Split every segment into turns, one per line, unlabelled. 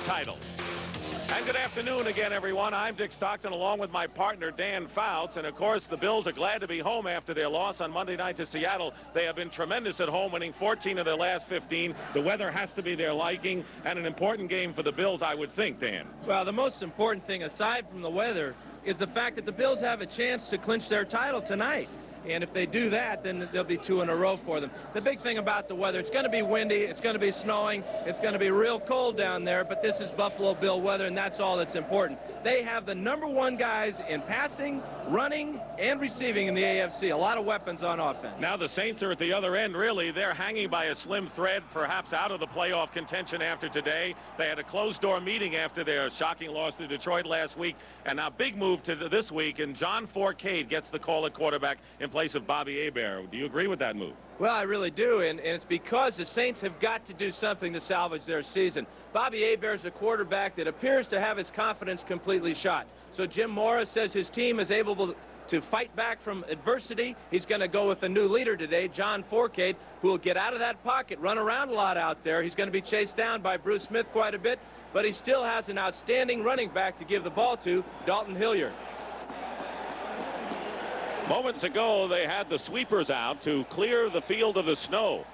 title. And good afternoon again, everyone. I'm Dick Stockton, along with my partner, Dan Fouts. And, of course, the Bills are glad to be home after their loss on Monday night to Seattle. They have been tremendous at home, winning 14 of their last 15. The weather has to be their liking, and an important game for the Bills, I would think, Dan.
Well, the most important thing, aside from the weather, is the fact that the Bills have a chance to clinch their title tonight. And if they do that, then there'll be 2 in a row for them. The big thing about the weather, it's going to be windy, it's going to be snowing, it's going to be real cold down there, but this is Buffalo Bill weather, and that's all that's important. They have the #1 guys in passing, running, and receiving in the AFC. A lot of weapons on offense.
Now the Saints are at the other end, really. They're hanging by a slim thread, perhaps out of the playoff contention after today. They had a closed-door meeting after their shocking loss to Detroit last week, and now big move to this week, and John Fourcade gets the call at quarterback in place of Bobby Hebert. Do you agree with that move?
Well, I really do, and it's because the Saints have got to do something to salvage their season. Bobby Hebert is a quarterback that appears to have his confidence completely shot. So Jim Morris says his team is able to fight back from adversity. He's going to go with a new leader today, John Fourcade, who will get out of that pocket, run around a lot out there. He's going to be chased down by Bruce Smith quite a bit, but he still has an outstanding running back to give the ball to, Dalton Hilliard.
Moments ago, they had the sweepers out to clear the field of the snow.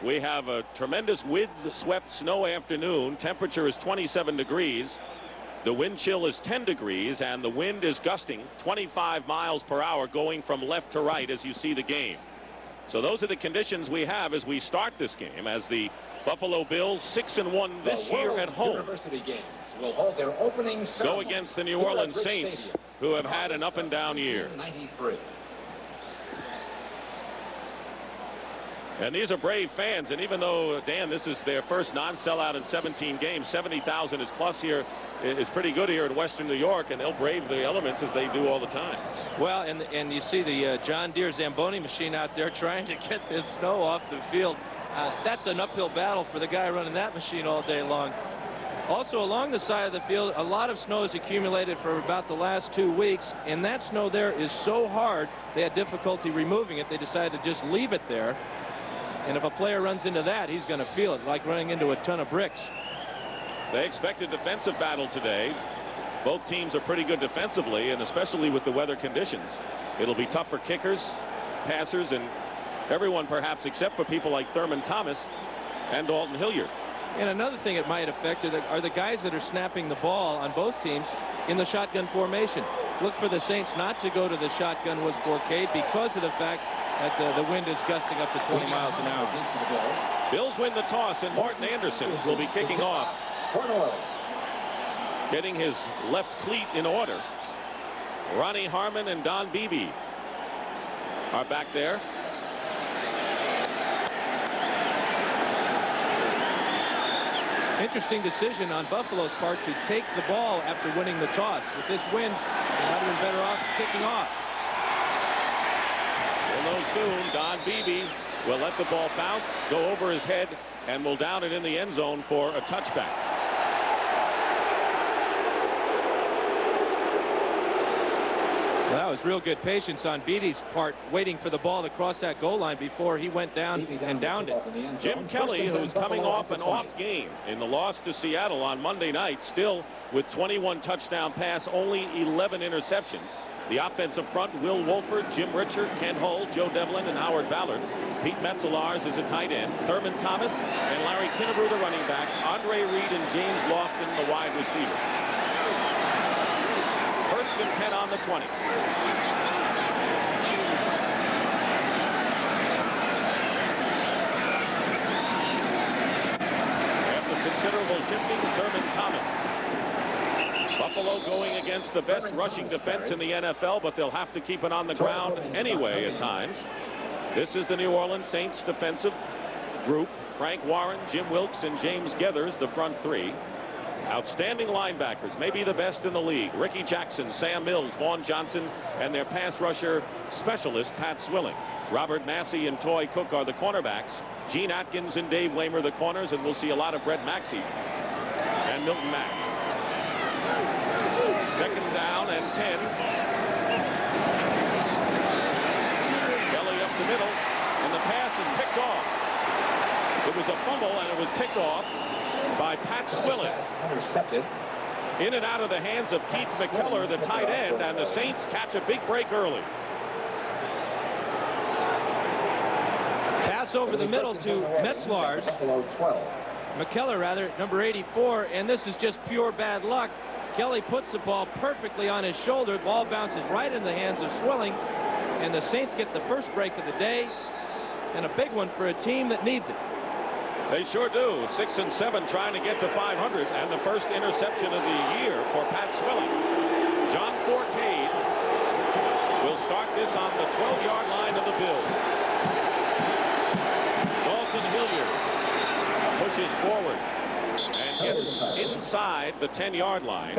We have a tremendous wind-swept snow afternoon. Temperature is 27 degrees. The wind chill is 10 degrees, and the wind is gusting 25 miles per hour going from left to right as you see the game. So those are the conditions we have as we start this game, as the Buffalo Bills, 6-1 this year at home,
University games will hold their opening
go against the New Orleans Saints, who have had an up-and-down year.
93.
And these are brave fans, and even though, Dan, this is their first non-sellout in 17 games, 70,000 is plus here, is pretty good here in Western New York, and they'll brave the elements as they do all the time.
Well, and you see the John Deere Zamboni machine out there trying to get this snow off the field. That's an uphill battle for the guy running that machine all day long. Also, along the side of the field, a lot of snow has accumulated for about the last 2 weeks, and that snow there is so hard, they had difficulty removing it. They decided to just leave it there. And if a player runs into that, he's going to feel it, like running into a ton of bricks.
They expect a defensive battle today. Both teams are pretty good defensively, and especially with the weather conditions. It'll be tough for kickers, passers, and everyone perhaps except for people like Thurman Thomas and Dalton Hilliard.
And another thing it might affect are the guys that are snapping the ball on both teams in the shotgun formation. Look for the Saints not to go to the shotgun with Fourcade because of the fact that the wind is gusting up to 20 miles an hour.
Bills win the toss, and Martin Anderson will be kicking off, getting his left cleat in order. Ronnie Harmon and Don Beebe are back there.
Interesting decision on Buffalo's part to take the ball after winning the toss. With this wind, they might have been better off kicking off.
We'll know soon. Don Beebe will let the ball bounce, go over his head, and will down it in the end zone for a touchback.
Well, that was real good patience on Beattie's part, waiting for the ball to cross that goal line before he went down and downed it.
Jim Kelly, who's coming off an off game in the loss to Seattle on Monday night, still with 21 touchdown pass, only 11 interceptions. The offensive front, Will Wolford, Jim Richard, Ken Hull, Joe Devlin, and Howard Ballard. Pete Metzelaars is a tight end. Thurman Thomas and Larry Kinnebrew, the running backs. Andre Reed and James Lofton, the wide receiver. First and 10 on the 20. After considerable shifting, Thurman Thomas. Buffalo going against the best rushing defense in the NFL, but they'll have to keep it on the ground anyway at times. This is the New Orleans Saints defensive group. Frank Warren, Jim Wilkes, and James Gethers, the front three. Outstanding linebackers, maybe the best in the league. Ricky Jackson, Sam Mills, Vaughn Johnson, and their pass rusher specialist, Pat Swilling. Robert Massey and Toy Cook are the cornerbacks. Gene Atkins and Dave Waymer the corners, and we'll see a lot of Brett Maxey and Milton Mack. Second down and 10. Kelly up the middle, and the pass is picked off. It was a fumble, and it was picked off. by Pat Swilling.
Intercepted.
In and out of the hands of Keith McKellar, the tight end, and the Saints catch a big break early.
Pass over the middle to Metzlars. McKellar, rather, number 84, and this is just pure bad luck. Kelly puts the ball perfectly on his shoulder. The ball bounces right in the hands of Swilling, and the Saints get the first break of the day, and a big one for a team that needs it.
They sure do. 6 and 7 trying to get to 500, and the first interception of the year for Pat Swilling. John Fourcade will start this on the 12-yard line of the Bills. Dalton Hilliard pushes forward and gets inside the 10-yard line.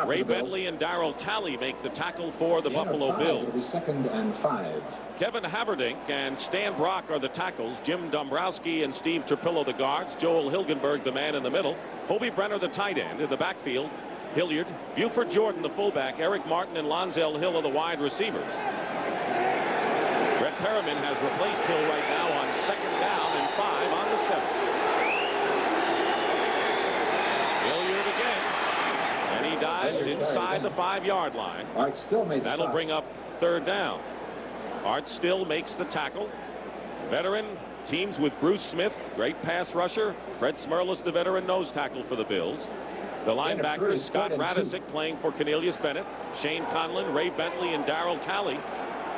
Ray Bentley and Darrell Talley make the tackle for the Buffalo Bills.
2nd and 5.
Kevin Haverdink and Stan Brock are the tackles. Jim Dombrowski and Steve Trapillo the guards. Joel Hilgenberg the man in the middle. Hobie Brenner the tight end. In the backfield, Hilliard, Buford Jordan the fullback, Eric Martin and Lonzel Hill are the wide receivers. Brett Perriman has replaced Hill right now on 2nd down and 5 on the 7th. Hilliard again, and he dives inside the 5-yard line. That'll bring up 3rd down. Art Still makes the tackle. Veteran teams with Bruce Smith, great pass rusher. Fred Smerlas, the veteran nose tackle for the Bills. The linebackers, Scott Radisick playing for Cornelius Bennett, Shane Conlon, Ray Bentley, and Darrell Talley.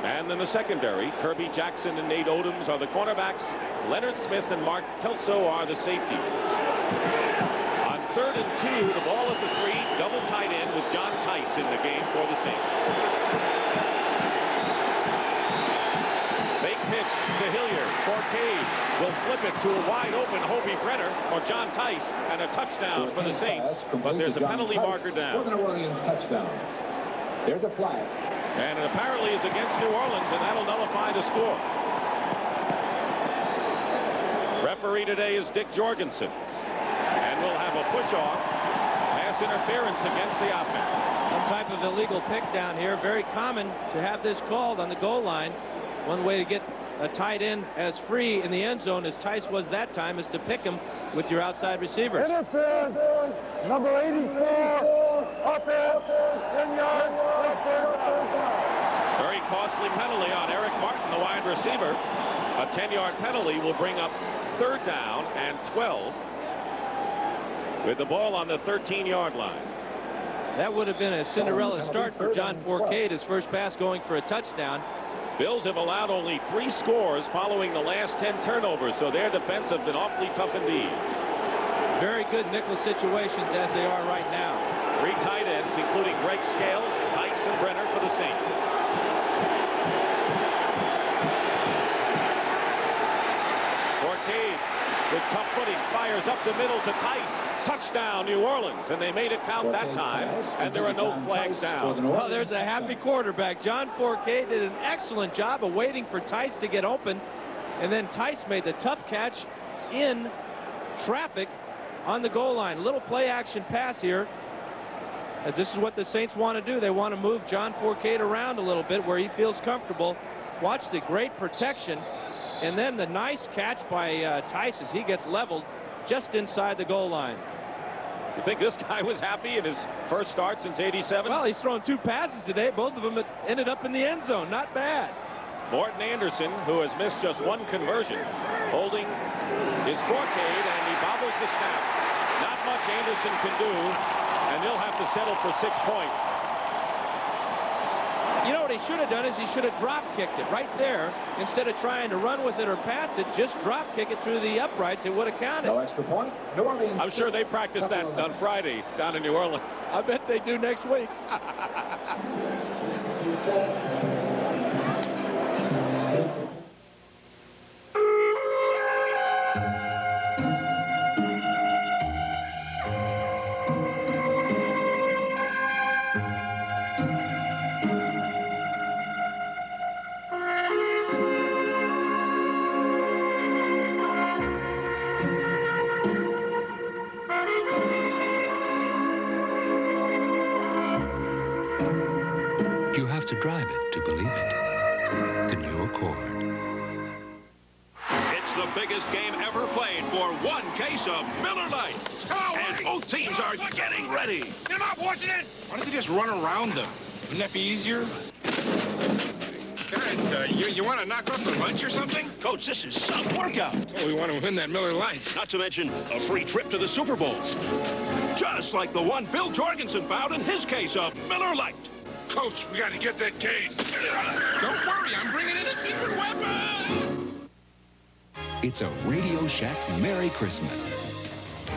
And in the secondary, Kirby Jackson and Nate Odoms are the cornerbacks. Leonard Smith and Mark Kelso are the safeties. On 3rd and 2, the ball at the 3, double tight end with John Tice in the game for the Saints. Fake pitch to Hilliard. Fourcade will flip it to a wide open Hobie Brenner or John Tice, and a touchdown for the Saints. But there's a penalty marker down.
New Orleans touchdown. There's a flag.
And it apparently is against New Orleans, and that'll nullify the score. Referee today is Dick Jorgensen. And we'll have a push-off, pass interference against the offense.
Some type of illegal pick down here. Very common to have this called on the goal line. One way to get a tight end as free in the end zone as Tice was that time is to pick him with your outside receivers.
Interference, number 84, offense, 10 yards,
Very costly penalty on Eric Martin, the wide receiver. A 10-yard penalty will bring up 3rd down and 12 with the ball on the 13-yard line.
That would have been a Cinderella start for John Fourcade, his first pass going for a touchdown.
Bills have allowed only 3 scores following the last 10 turnovers, so their defense have been awfully tough indeed.
Very good nickel situations as they are right now.
3 tight ends, including Greg Scales, Tice, and Brenner for the Saints. Fourcade with tough footing fires up the middle to Tice. Touchdown, New Orleans, and they made it count that time, and there are no flags down.
Oh, there's a happy quarterback. John Fourcade did an excellent job of waiting for Tice to get open, and then Tice made the tough catch in traffic on the goal line. A little play action pass here, as this is what the Saints want to do. They want to move John Fourcade around a little bit where he feels comfortable. Watch the great protection, and then the nice catch by Tice as he gets leveled just inside the goal line.
You think this guy was happy in his first start since '87?
Well, he's thrown 2 passes today. Both of them ended up in the end zone. Not bad.
Morton Anderson, who has missed just 1 conversion, holding his Fourcade, and he bobbles the snap. Not much Anderson can do, and he'll have to settle for 6 points.
You know what he should have done is he should have drop kicked it right there. Instead of trying to run with it or pass it, just drop kick it through the uprights. It would have counted.
No extra point. New Orleans.
I'm sure they practiced that on Friday down in New Orleans.
I bet they do next week.
You have to drive it to believe it. The new Accord.
It's the biggest game ever played for one case of Miller Lite. And both teams are getting ready.
Get him up, Washington! Why don't they just run around them? Wouldn't that be easier? Guys, you want to knock off for lunch or something?
Coach, this is some workout.
Oh, we want to win that Miller Lite.
Not to mention a free trip to the Super Bowl. Just like the one Bill Jorgensen found in his case of Miller Lite.
Coach, we got to get that case. Don't worry, I'm bringing in a secret weapon.
It's a Radio Shack Merry Christmas.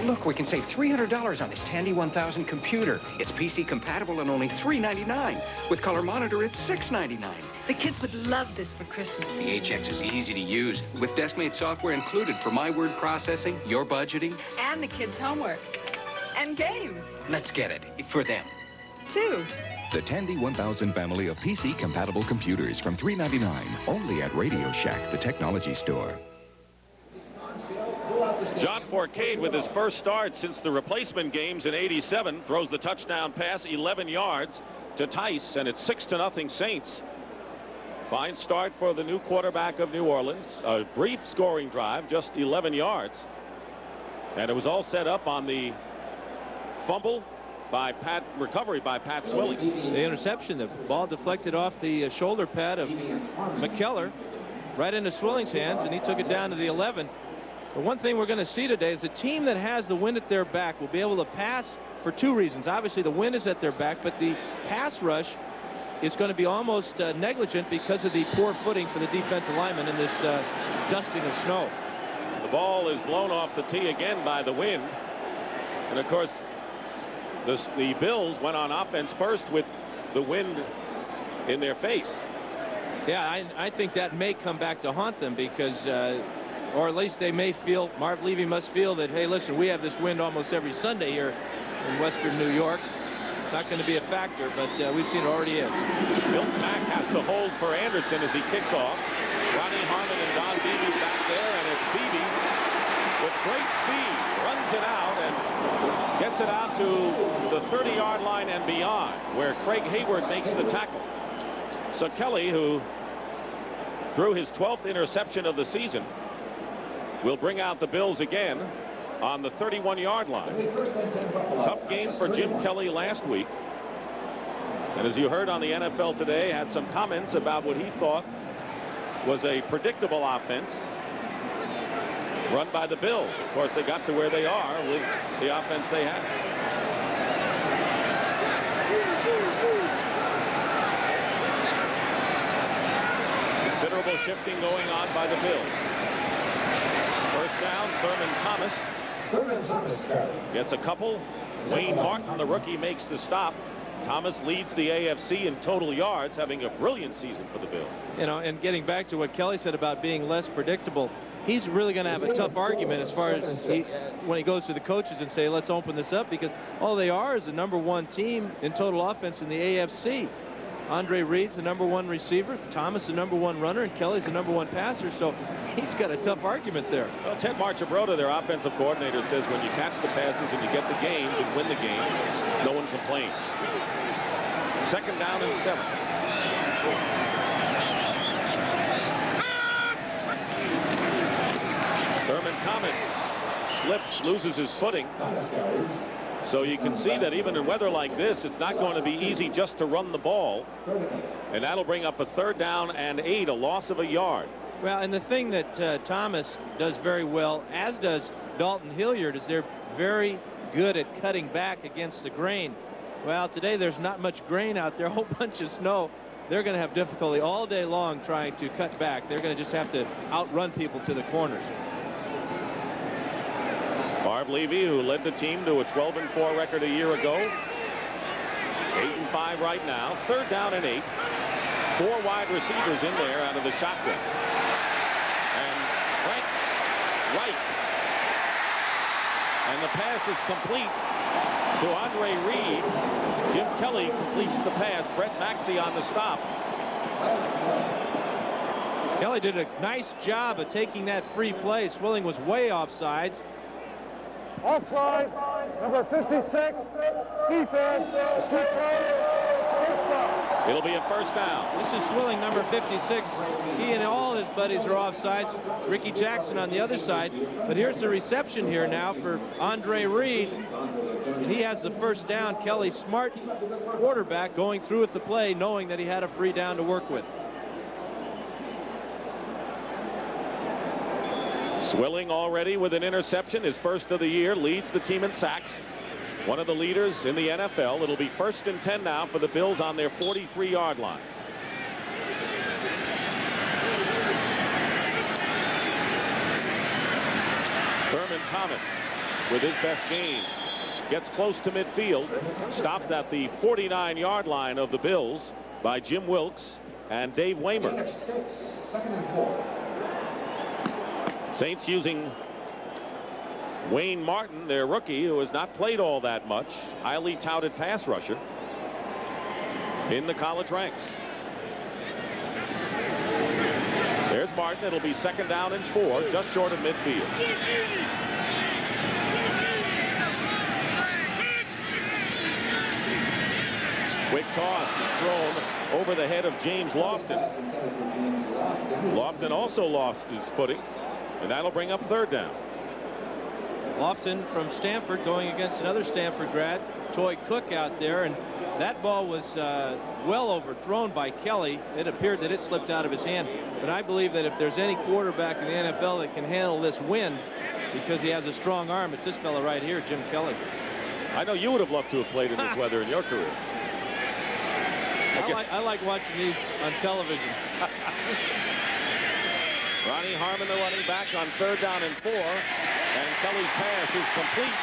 Look, we can save $300 on this Tandy 1000 computer. It's PC compatible and only $399. With color monitor, it's $699.
The kids would love this for Christmas.
The HX is easy to use, with desk-made software included for my word processing, your budgeting.
And the kids' homework. And games.
Let's get it. For them.
Too.
The Tandy 1000 family of PC compatible computers from $399. Only at Radio Shack, the technology store.
John Fourcade with his first start since the replacement games in '87 throws the touchdown pass 11 yards to Tice, and it's 6-0 Saints. Fine start for the new quarterback of New Orleans. A brief scoring drive, just 11 yards. And it was all set up on the fumble by recovery by Pat Swilling.
The interception, the ball deflected off the shoulder pad of McKellar right into Swilling's hands, and he took it down to the 11. But one thing we're going to see today is a team that has the wind at their back will be able to pass for two reasons. Obviously, the wind is at their back, but the pass rush is going to be almost negligent because of the poor footing for the defensive linemen in this dusting of snow.
The ball is blown off the tee again by the wind. And, of course, the Bills went on offense first with the wind in their face.
Yeah, I think that may come back to haunt them because or at least they may feel, Marv Levy must feel that, hey, listen, we have this wind almost every Sunday here in western New York. Not going to be a factor, but we've seen it already is.
Milt Mack has to hold for Anderson as he kicks off. Ronnie Harmon and Don Beebe back there, and it's Beebe with great speed. Runs it out and gets it out to the 30-yard line and beyond, where Craig Hayward makes the tackle. So Kelly, who threw his 12th interception of the season, will bring out the Bills again on the 31-yard line. Tough game for Jim Kelly last week. And as you heard on the NFL Today, had some comments about what he thought was a predictable offense run by the Bills. Of course, they got to where they are with the offense they have. Considerable shifting going on by the Bills. First down, Thurman Thomas gets a couple. Wayne Martin, the rookie, makes the stop. Thomas leads the AFC in total yards, having a brilliant season for the Bills.
You know, and getting back to what Kelly said about being less predictable, he's really going to have a tough argument as far as when he goes to the coaches and say, let's open this up, because all they are is the #1 team in total offense in the AFC. Andre Reed's the #1 receiver, Thomas the #1 runner, and Kelly's the #1 passer, so he's got a tough argument there.
Well, Ted Marchibroda, their offensive coordinator, says when you catch the passes and you get the games and win the games, no one complains. Second down and 7. Thurman Thomas slips, loses his footing. So you can see that even in weather like this, it's not going to be easy just to run the ball. And that'll bring up a 3rd down and 8, a loss of a yard.
Well, and the thing that Thomas does very well, as does Dalton Hilliard, is they're very good at cutting back against the grain. Well, today there's not much grain out there, a whole bunch of snow. They're going to have difficulty all day long trying to cut back. They're going to just have to outrun people to the corners.
Marv Levy, who led the team to a 12-4 record a year ago, 8-5 right now. 3rd down and 8. 4 wide receivers in there out of the shotgun. And Frank Wright. And the pass is complete to Andre Reed. Jim Kelly completes the pass. Brett Maxey on the stop.
Kelly did a nice job of taking that free play. Swilling was way offsides.
Offside, number 56, defense, skip play,
It'll be a first down.
This is Swilling, number 56. He and all his buddies are offsides. Ricky Jackson on the other side. But here's the reception here now for Andre Reed. And he has the first down. Kelly, smart quarterback, going through with the play, knowing that he had a free down to work with.
Swilling already with an interception, his first of the year, leads the team in sacks. One of the leaders in the NFL. It'll be 1st and 10 now for the Bills on their 43-yard line. Thurman Thomas with his best game. Gets close to midfield. Stopped at the 49-yard line of the Bills by Jim Wilkes and Dave Waymer. Saints using Wayne Martin, their rookie, who has not played all that much, highly touted pass rusher in the college ranks. There's Martin. It'll be 2nd down and 4, just short of midfield. Quick toss is thrown over the head of James Lofton. Lofton also lost his footing, and that'll bring up 3rd down.
Lofton from Stanford going against another Stanford grad, Toy Cook, out there, and that ball was well overthrown by Kelly. It appeared that it slipped out of his hand, but I believe that if there's any quarterback in the NFL that can handle this wind because he has a strong arm, it's this fella right here, Jim Kelly.
I know you would have loved to have played in this weather in your career.
I like watching these on television.
Ronnie Harmon, the running back, on 3rd down and 4. And Kelly's pass is complete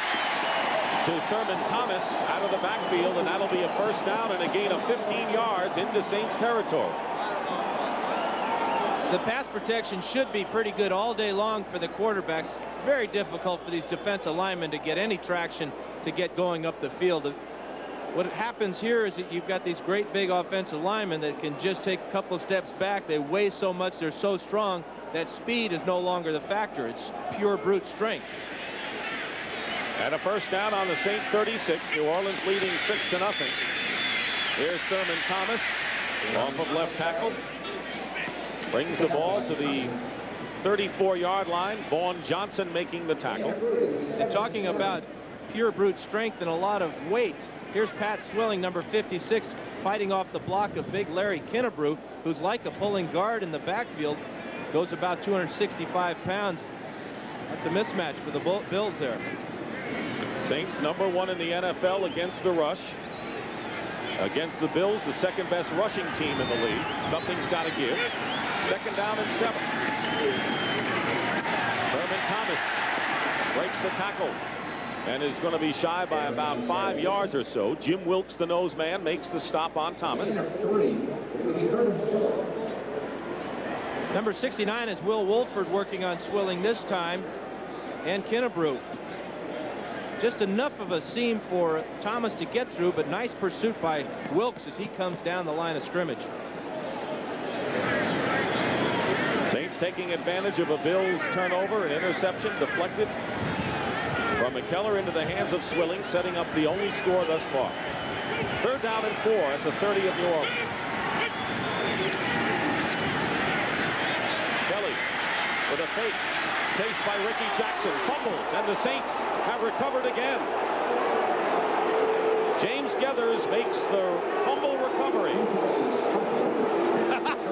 to Thurman Thomas out of the backfield, and that'll be a first down and a gain of 15 yards into Saints territory.
The pass protection should be pretty good all day long for the quarterbacks. Very difficult for these defensive linemen to get any traction to get going up the field. What happens here is that you've got these great big offensive linemen that can just take a couple of steps back. They weigh so much, they're so strong, that speed is no longer the factor. It's pure brute strength.
And a first down on the Saint 36. New Orleans leading 6-0. Here's Thurman Thomas off of left tackle. Brings the ball to the 34-yard line. Vaughn Johnson making the tackle.
And talking about pure brute strength and a lot of weight, here's Pat Swilling, number 56, fighting off the block of big Larry Kinnebrew, who's like a pulling guard in the backfield. Goes about 265 pounds. That's a mismatch for the Bills there.
Saints number 1 in the NFL against the rush. Against the Bills, the 2nd best rushing team in the league. Something's got to give. 2nd down and 7. Thurman Thomas breaks the tackle and is going to be shy by about 5 yards or so. Jim Wilkes, the nose man, makes the stop on Thomas.
Number 69 is Will Wolford working on Swilling this time, and Kinnebrew. Just enough of a seam for Thomas to get through, but nice pursuit by Wilkes as he comes down the line of scrimmage.
Saints taking advantage of a Bills turnover, an interception deflected from McKellar into the hands of Swilling, setting up the only score thus far. 3rd down and 4 at the 30 of New Orleans. Kelly with a fake, chased by Ricky Jackson, fumbles, and the Saints have recovered again. James Geathers makes the fumble recovery.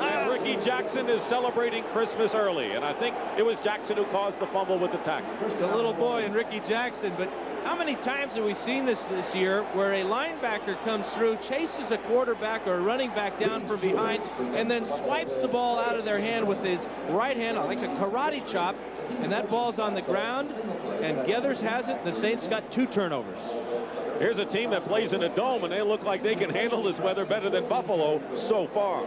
And Ricky Jackson is celebrating Christmas early, and I think it was Jackson who caused the fumble with the tackle.
The little boy and Ricky Jackson, but how many times have we seen this year where a linebacker comes through, chases a quarterback or a running back down from behind, and then swipes the ball out of their hand with his right hand like a karate chop, and that ball's on the ground, and Geathers has it. The Saints got 2 turnovers.
Here's a team that plays in a dome, and they look like they can handle this weather better than Buffalo so far.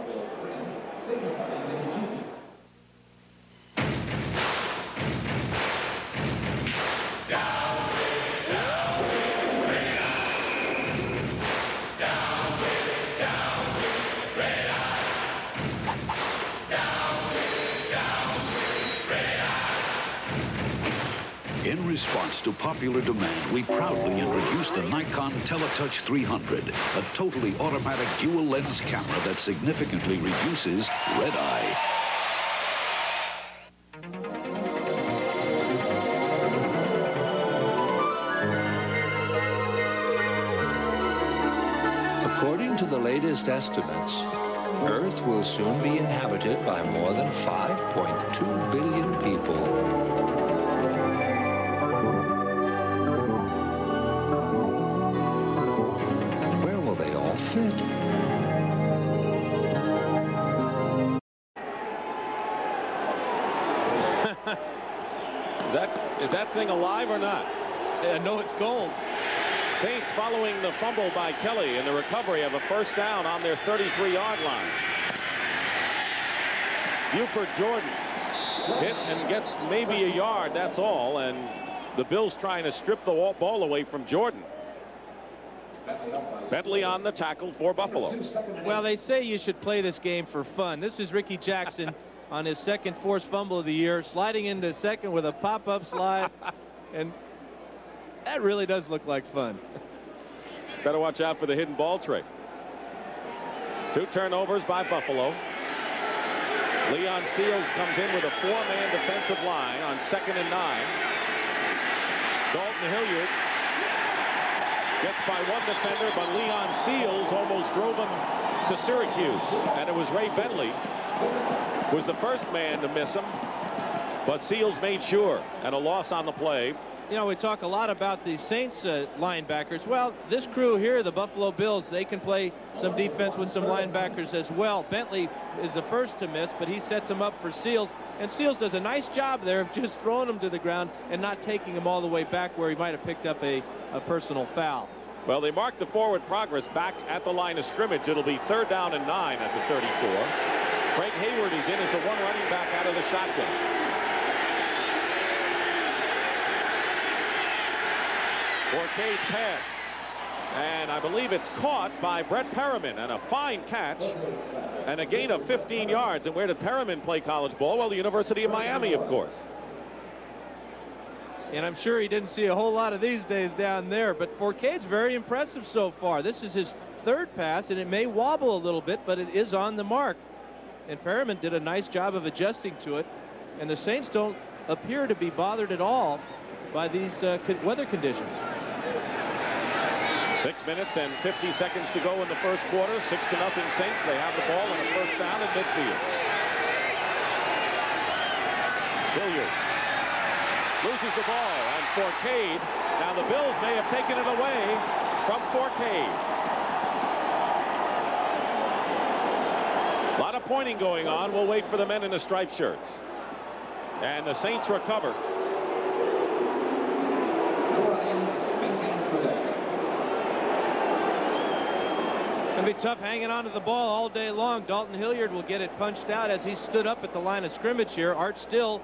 In response to popular demand, we proudly introduce the Nikon Teletouch 300, a totally automatic dual-lens camera that significantly reduces red eye.
According to the latest estimates, Earth will soon be inhabited by more than 5.2 billion people. Where will they all fit?
Is that thing alive or not?
No, it's gold.
Saints following the fumble by Kelly and the recovery of a first down on their 33-yard line. Buford Jordan hit and gets maybe a yard, that's all, and the Bills trying to strip the ball away from Jordan. Bentley on the tackle for Buffalo.
Well, they say you should play this game for fun. This is Ricky Jackson on his second forced fumble of the year, sliding into second with a pop-up slide, and that really does look like fun.
Better watch out for the hidden ball trick. 2 turnovers by Buffalo. Leon Seals comes in with a 4-man defensive line on 2nd and 9. Dalton Hilliard gets by 1 defender, but Leon Seals almost drove him to Syracuse. And it was Ray Bentley who was the first man to miss him, but Seals made sure, and a loss on the play.
You know, we talk a lot about the Saints linebackers. Well, this crew here, the Buffalo Bills, they can play some defense with some linebackers as well. Bentley is the first to miss, but he sets him up for Seals. And Seals does a nice job there of just throwing him to the ground and not taking him all the way back where he might have picked up a personal foul.
Well, they mark the forward progress back at the line of scrimmage. It'll be 3rd down and 9 at the 34. Craig Hayward is in as the 1 running back out of the shotgun. Fourcade pass, and I believe it's caught by Brett Perriman, and a fine catch and a gain of 15 yards. And where did Perriman play college ball? Well, the University of Miami, of course.
And I'm sure he didn't see a whole lot of these days down there, but Fourcade's very impressive so far. This is his 3rd pass, and it may wobble a little bit, but it is on the mark. And Perriman did a nice job of adjusting to it, and the Saints don't appear to be bothered at all by these weather conditions.
6 minutes and 50 seconds to go in the first quarter. 6-0 Saints. They have the ball and a first down in midfield. Hilliard loses the ball, and Fourcade. Now the Bills may have taken it away from Fourcade. A lot of pointing going on. We'll wait for the men in the striped shirts. And the Saints recover.
It'll be tough hanging on to the ball all day long. Dalton Hilliard will get it punched out as he stood up at the line of scrimmage here. Art Still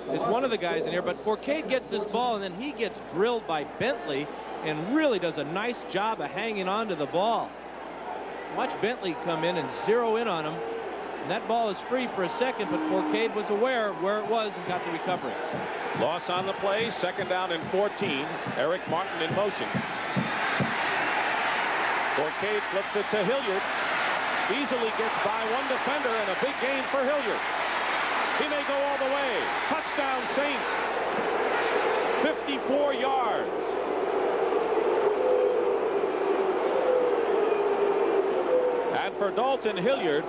is one of the guys in here, but Fourcade gets this ball, and then he gets drilled by Bentley and really does a nice job of hanging on to the ball. Watch Bentley come in and zero in on him, and that ball is free for a second, but Fourcade was aware of where it was and got the recovery.
Loss on the play, 2nd down and 14. Eric Martin in motion. Fourcade flips it to Hilliard. Easily gets by 1 defender, and a big gain for Hilliard. He may go all the way. Touchdown Saints. 54 yards. And for Dalton Hilliard,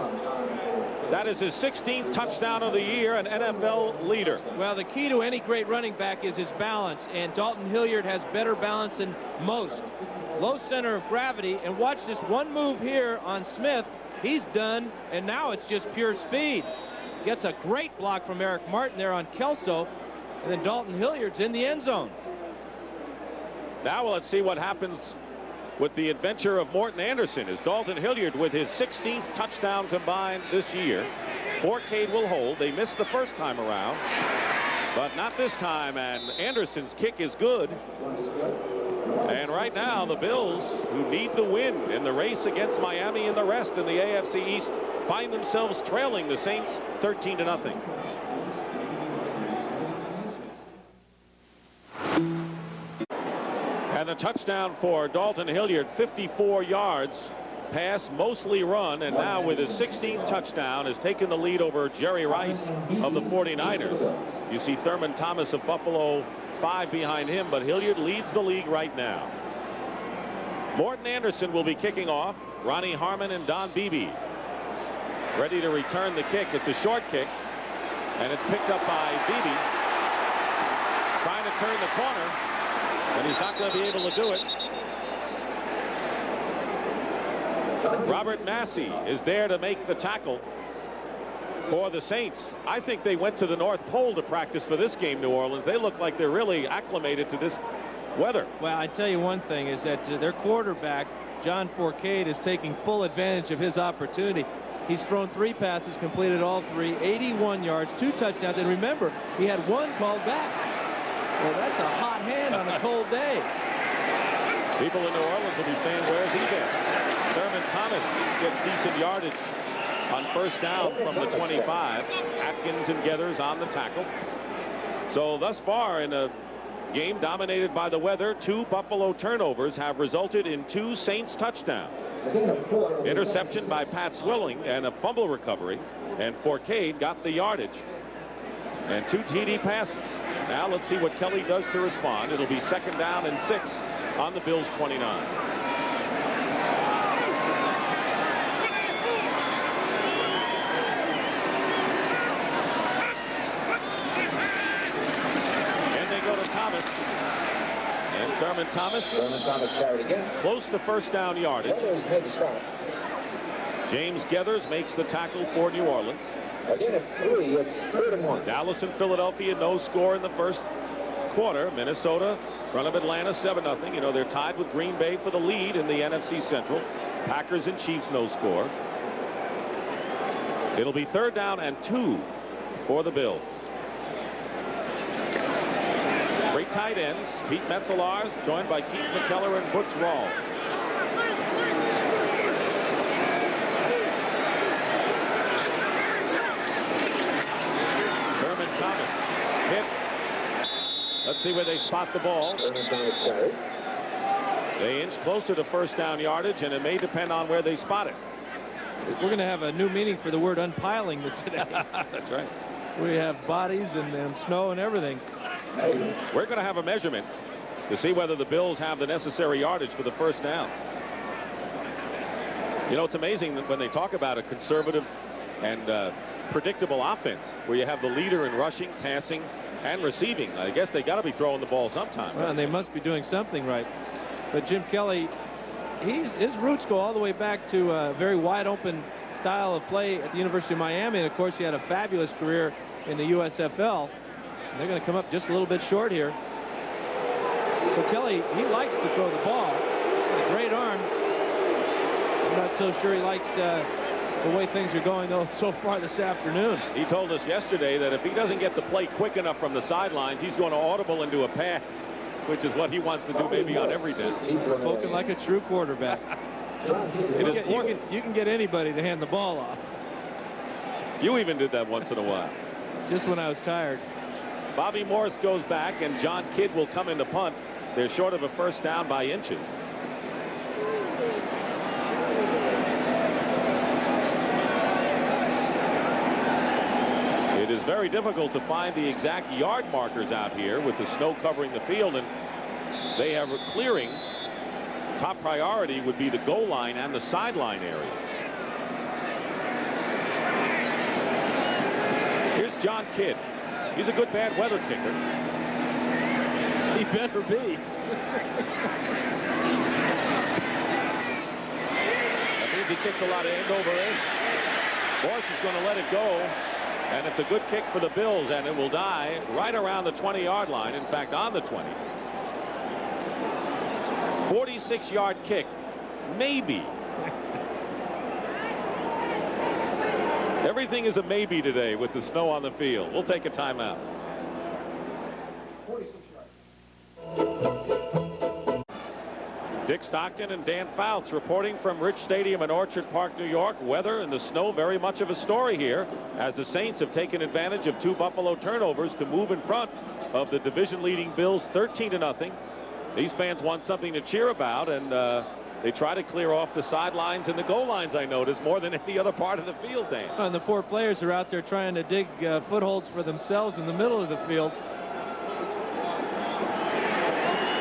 that is his 16th touchdown of the year, an NFL leader.
Well, the key to any great running back is his balance, and Dalton Hilliard has better balance than most. Low center of gravity, and watch this one move here on Smith. He's done, and now it's just pure speed. Gets a great block from Eric Martin there on Kelso, and then Dalton Hilliard's in the end zone.
Now let's see what happens with the adventure of Morton Anderson, as Dalton Hilliard with his 16th touchdown combined this year. Fourcade will hold. They missed the first time around, but not this time, and Anderson's kick is good. And right now, the Bills, who need the win in the race against Miami and the rest in the AFC East, find themselves trailing the Saints 13-0. touchdown for Dalton Hilliard, 54 yards. Pass, mostly run, and now with his 16th touchdown has taken the lead over Jerry Rice of the 49ers. You see Thurman Thomas of Buffalo 5 behind him, but Hilliard leads the league right now. Morton Anderson will be kicking off. Ronnie Harmon and Don Beebe ready to return the kick. It's a short kick, and it's picked up by Beebe. Trying to turn the corner, and he's not going to be able to do it. Robert Massey is there to make the tackle for the Saints. I think they went to the North Pole to practice for this game, New Orleans. They look like they're really acclimated to this weather.
Well, I tell you one thing is that their quarterback, John Fourcade, is taking full advantage of his opportunity. He's thrown 3 passes, completed all 3, 81 yards, 2 touchdowns, and remember, he had 1 called back. Well, that's a hot hand on a cold day.
People in New Orleans will be saying, where's he been? Thurman Thomas gets decent yardage on first down from the 25. Atkins and Geathers on the tackle. So thus far in a game dominated by the weather, 2 Buffalo turnovers have resulted in 2 Saints touchdowns. Interception by Pat Swilling and a fumble recovery, and Fourcade got the yardage. And 2 TD passes. Now let's see what Kelly does to respond. It'll be 2nd down and 6 on the Bills' 29. Thomas. And Thurman Thomas.
Thurman Thomas carried again.
Close to first down yardage.
Geathers made the stop.
James Geathers makes the tackle for New Orleans.
Again at 3, it's 3rd and 1.
Dallas and Philadelphia, no score in the first quarter. Minnesota, front of Atlanta, 7-0. You know, they're tied with Green Bay for the lead in the NFC Central. Packers and Chiefs, no score. It'll be 3rd down and 2 for the Bills. Great tight ends. Pete Metzelaars joined by Keith McKellar and Butch Rawl. Thurman Thomas hit. Let's see where they spot the ball.
Thurman Thomas carries.
They inch closer to first down yardage, and it may depend on where they spot it.
We're going to have a new meaning for the word unpiling today.
That's right.
We have bodies and snow and everything.
We're going to have a measurement to see whether the Bills have the necessary yardage for the first down. You know, it's amazing that when they talk about a conservative and predictable offense where you have the leader in rushing, passing, and receiving. I guess they got to be throwing the ball sometime.
Well, and they must be doing something right. But Jim Kelly, his roots go all the way back to a very wide open style of play at the University of Miami. And of course, he had a fabulous career in the USFL. They're going to come up just a little bit short here. So Kelly, he likes to throw the ball. With a great arm. I'm not so sure he likes the way things are going, though, so far this afternoon.
He told us yesterday that if he doesn't get the play quick enough from the sidelines, he's going to audible into a pass, which is what he wants to do maybe on every down.
Spoken like a true quarterback. You can get anybody to hand the ball off.
You even did that once in a while.
Just when I was tired.
Bobby Morris goes back, and John Kidd will come in to punt. They're short of a first down by inches. It is very difficult to find the exact yard markers out here with the snow covering the field, and they have a clearing. Top priority would be the goal line and the sideline area. Here's John Kidd. He's a good bad weather kicker.
He better be.
That means he kicks a lot of end over end. Morris is going to let it go, and it's a good kick for the Bills, and it will die right around the 20-yard line. In fact, on the 20. 46-yard kick, maybe. Everything is a maybe today with the snow on the field. We'll take a timeout. Dick Stockton and Dan Fouts reporting from Rich Stadium in Orchard Park, New York. Weather and the snow very much of a story here, as the Saints have taken advantage of 2 Buffalo turnovers to move in front of the division-leading Bills 13-0. These fans want something to cheer about, and they try to clear off the sidelines and the goal lines, I noticed, more than any other part of the field, Dan.
And the poor players are out there trying to dig footholds for themselves in the middle of the field.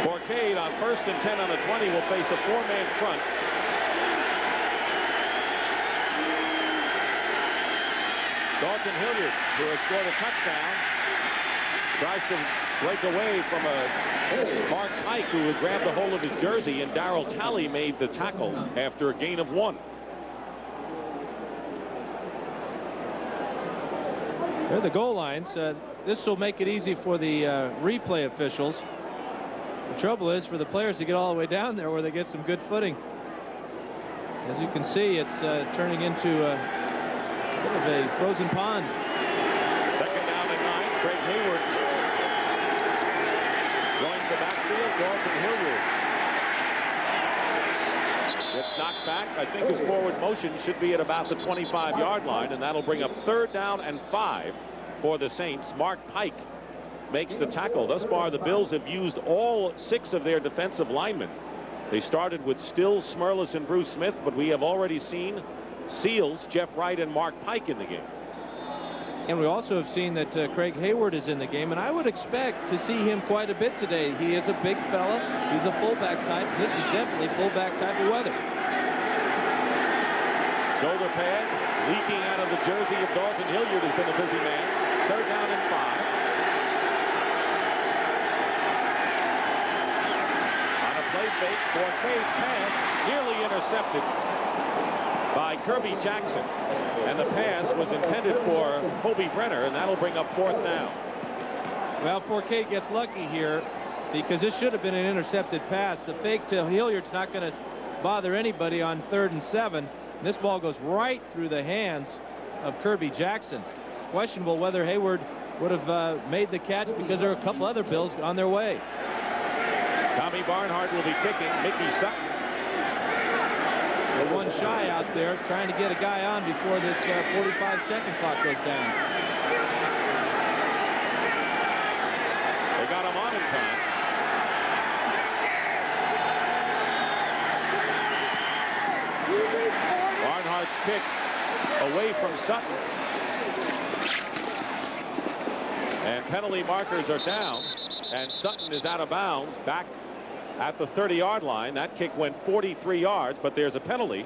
Fourcade on 1st and 10 on the 20 will face a 4-man front. Dalton Hilliard, who has scored a touchdown, tries to break away from a Mark Pike, who had grabbed a hold of his jersey, and Darryl Talley made the tackle after a gain of 1.
They're the goal lines. This will make it easy for the replay officials. The trouble is for the players to get all the way down there where they get some good footing. As you can see, it's turning into a bit of a frozen pond.
2nd down and 9. Craig Hayward joins the backfield. Dalton Hilliard gets knocked back. I think his forward motion should be at about the 25-yard line, and that'll bring up 3rd down and 5 for the Saints. Mark Pike makes the tackle. Thus far, the Bills have used all 6 of their defensive linemen. They started with Still, Smerlas, and Bruce Smith, but we have already seen Seals, Jeff Wright, and Mark Pike in the game.
And we also have seen that Craig Hayward is in the game, and I would expect to see him quite a bit today. He is a big fella. He's a fullback type. This is definitely fullback type of weather.
Shoulder pad leaking out of the jersey of Dalton Hilliard has been a busy man. 3rd down and 5. On a play fake, Fourcade's pass nearly intercepted by Kirby Jackson, and the pass was intended for Kobe Brenner, and that'll bring up 4th down.
Well, Fourcade gets lucky here because this should have been an intercepted pass. The fake to Hilliard's not going to bother anybody on 3rd and 7. And this ball goes right through the hands of Kirby Jackson. Questionable whether Hayward would have made the catch because there are a couple other Bills on their way.
Tommy Barnhart will be kicking. Mickey Sutton.
One shy out there trying to get a guy on before this 45-second clock goes down.
They got him on in time. Barnhart's kick away from Sutton. And penalty markers are down, and Sutton is out of bounds back at the 30-yard line. That kick went 43 yards, but there's a penalty,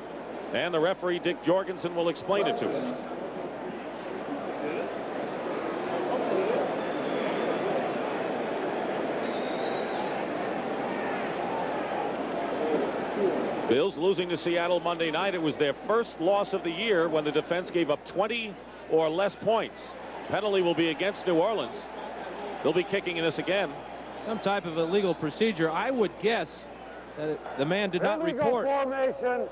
and the referee, Dick Jorgensen, will explain it to us. Bills losing to Seattle Monday night. It was their first loss of the year when the defense gave up 20 or less points. Penalty will be against New Orleans. They'll be kicking in this again.
Some type of illegal procedure. I would guess that the man did not report.
Formation,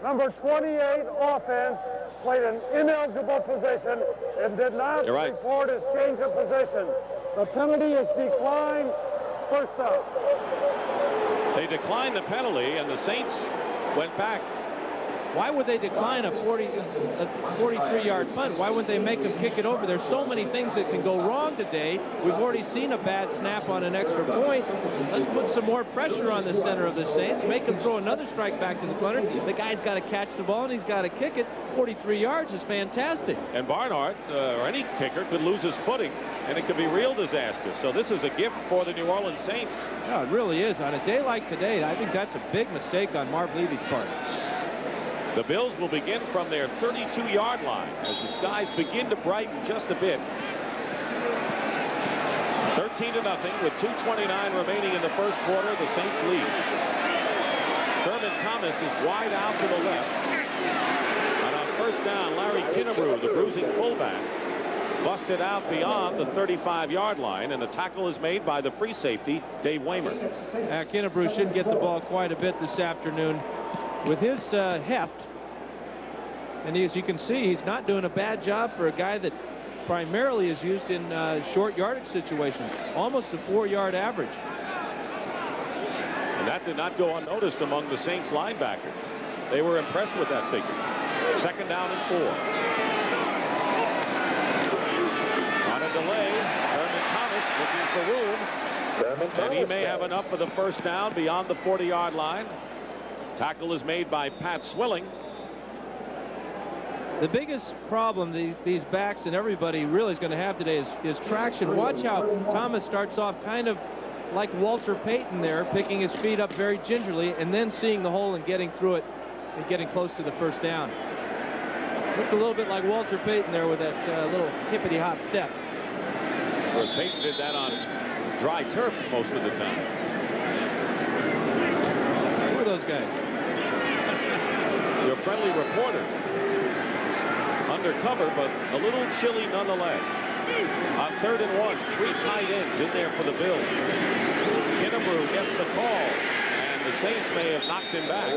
number 28 offense, played an ineligible position and did not report his change of position. The penalty is declined. First up.
They declined the penalty, and the Saints went back.
Why would they decline a 43-yard punt? Why wouldn't they make them kick it over? There's so many things that can go wrong today. We've already seen a bad snap on an extra point. Let's put some more pressure on the center of the Saints. Make them throw another strike back to the punter. The guy's got to catch the ball, and he's got to kick it. 43 yards is fantastic.
And Barnhart, or any kicker, could lose his footing, and it could be real disaster. So this is a gift for the New Orleans Saints.
No, it really is. On a day like today, I think that's a big mistake on Marv Levy's part.
The Bills will begin from their 32-yard line as the skies begin to brighten just a bit. 13-0 with 2:29 remaining in the first quarter. The Saints lead. Thurman Thomas is wide out to the left. And on 1st down, Larry Kinnebrew, the bruising fullback, busted out beyond the 35-yard line, and the tackle is made by the free safety, Dave Waymer.
Kinnebrew should get the ball quite a bit this afternoon. With his heft, and as you can see, he's not doing a bad job for a guy that primarily is used in short yardage situations, almost a 4-yard average.
And that did not go unnoticed among the Saints linebackers. They were impressed with that figure. 2nd down and 4. On a delay, Thurman Thomas looking for room. And he may have enough for the first down beyond the 40-yard line. Tackle is made by Pat Swilling.
The biggest problem these backs and everybody really is going to have today is traction. Watch how Thomas starts off kind of like Walter Payton there, picking his feet up very gingerly and then seeing the hole and getting through it and getting close to the first down. Looked a little bit like Walter Payton there with that little hippity-hop step.
Whereas Payton did that on dry turf most of the time.
Who are those guys?
Your friendly reporters. Undercover, but a little chilly nonetheless. On 3rd and 1, 3 tight ends in there for the Bills. Kennebrew gets the call, and the Saints may have knocked him back.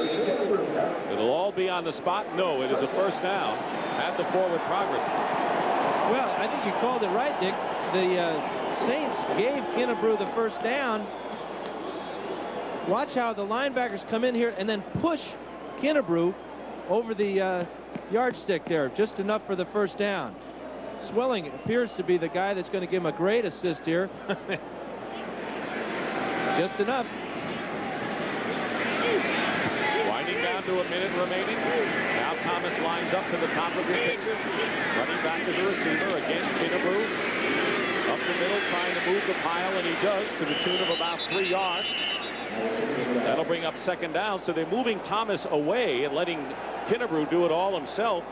It'll all be on the spot. No, it is a first down at the forward progress.
Well, I think you called it right, Dick. The Saints gave Kennebrew the first down. Watch how the linebackers come in here and then push Kennebrew over the yardstick there, just enough for the first down. Swilling appears to be the guy that's going to give him a great assist here. Just enough.
Winding down to a minute remaining. Now Thomas lines up to the top of the picture. Running back to the receiver. Again, Kennebrew. Up the middle, trying to move the pile, and he does to the tune of about 3 yards. That'll bring up second down, so they're moving Thomas away and letting Kennebrew do it all himself.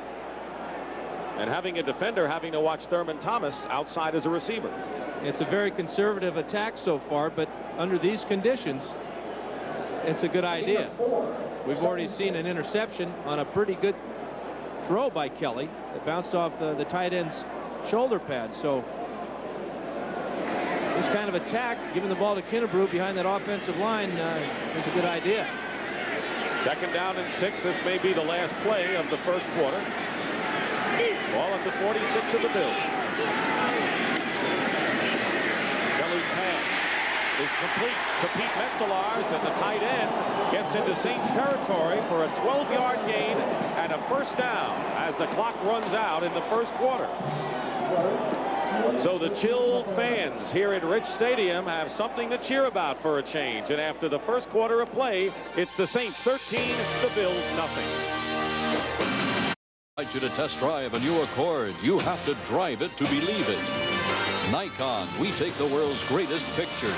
And having a defender having to watch Thurman Thomas outside as a receiver.
It's a very conservative attack so far, but under these conditions, it's a good idea. We've already seen an interception on a pretty good throw by Kelly that bounced off the tight end's shoulder pad. So this kind of attack, giving the ball to Kennebrew behind that offensive line, is a good idea.
Second down and 6. This may be the last play of the first quarter. Ball at the 46 of the Bills. Kelly's pass is complete to Pete Metzelaars, and the tight end gets into Saints territory for a 12-yard gain and a first down as the clock runs out in the first quarter. So the chilled fans here at Rich Stadium have something to cheer about for a change. And after the first quarter of play, it's the Saints 13, the Bills nothing.
I'd like you to test drive a new Accord. You have to drive it to believe it. Nikon, we take the world's greatest pictures.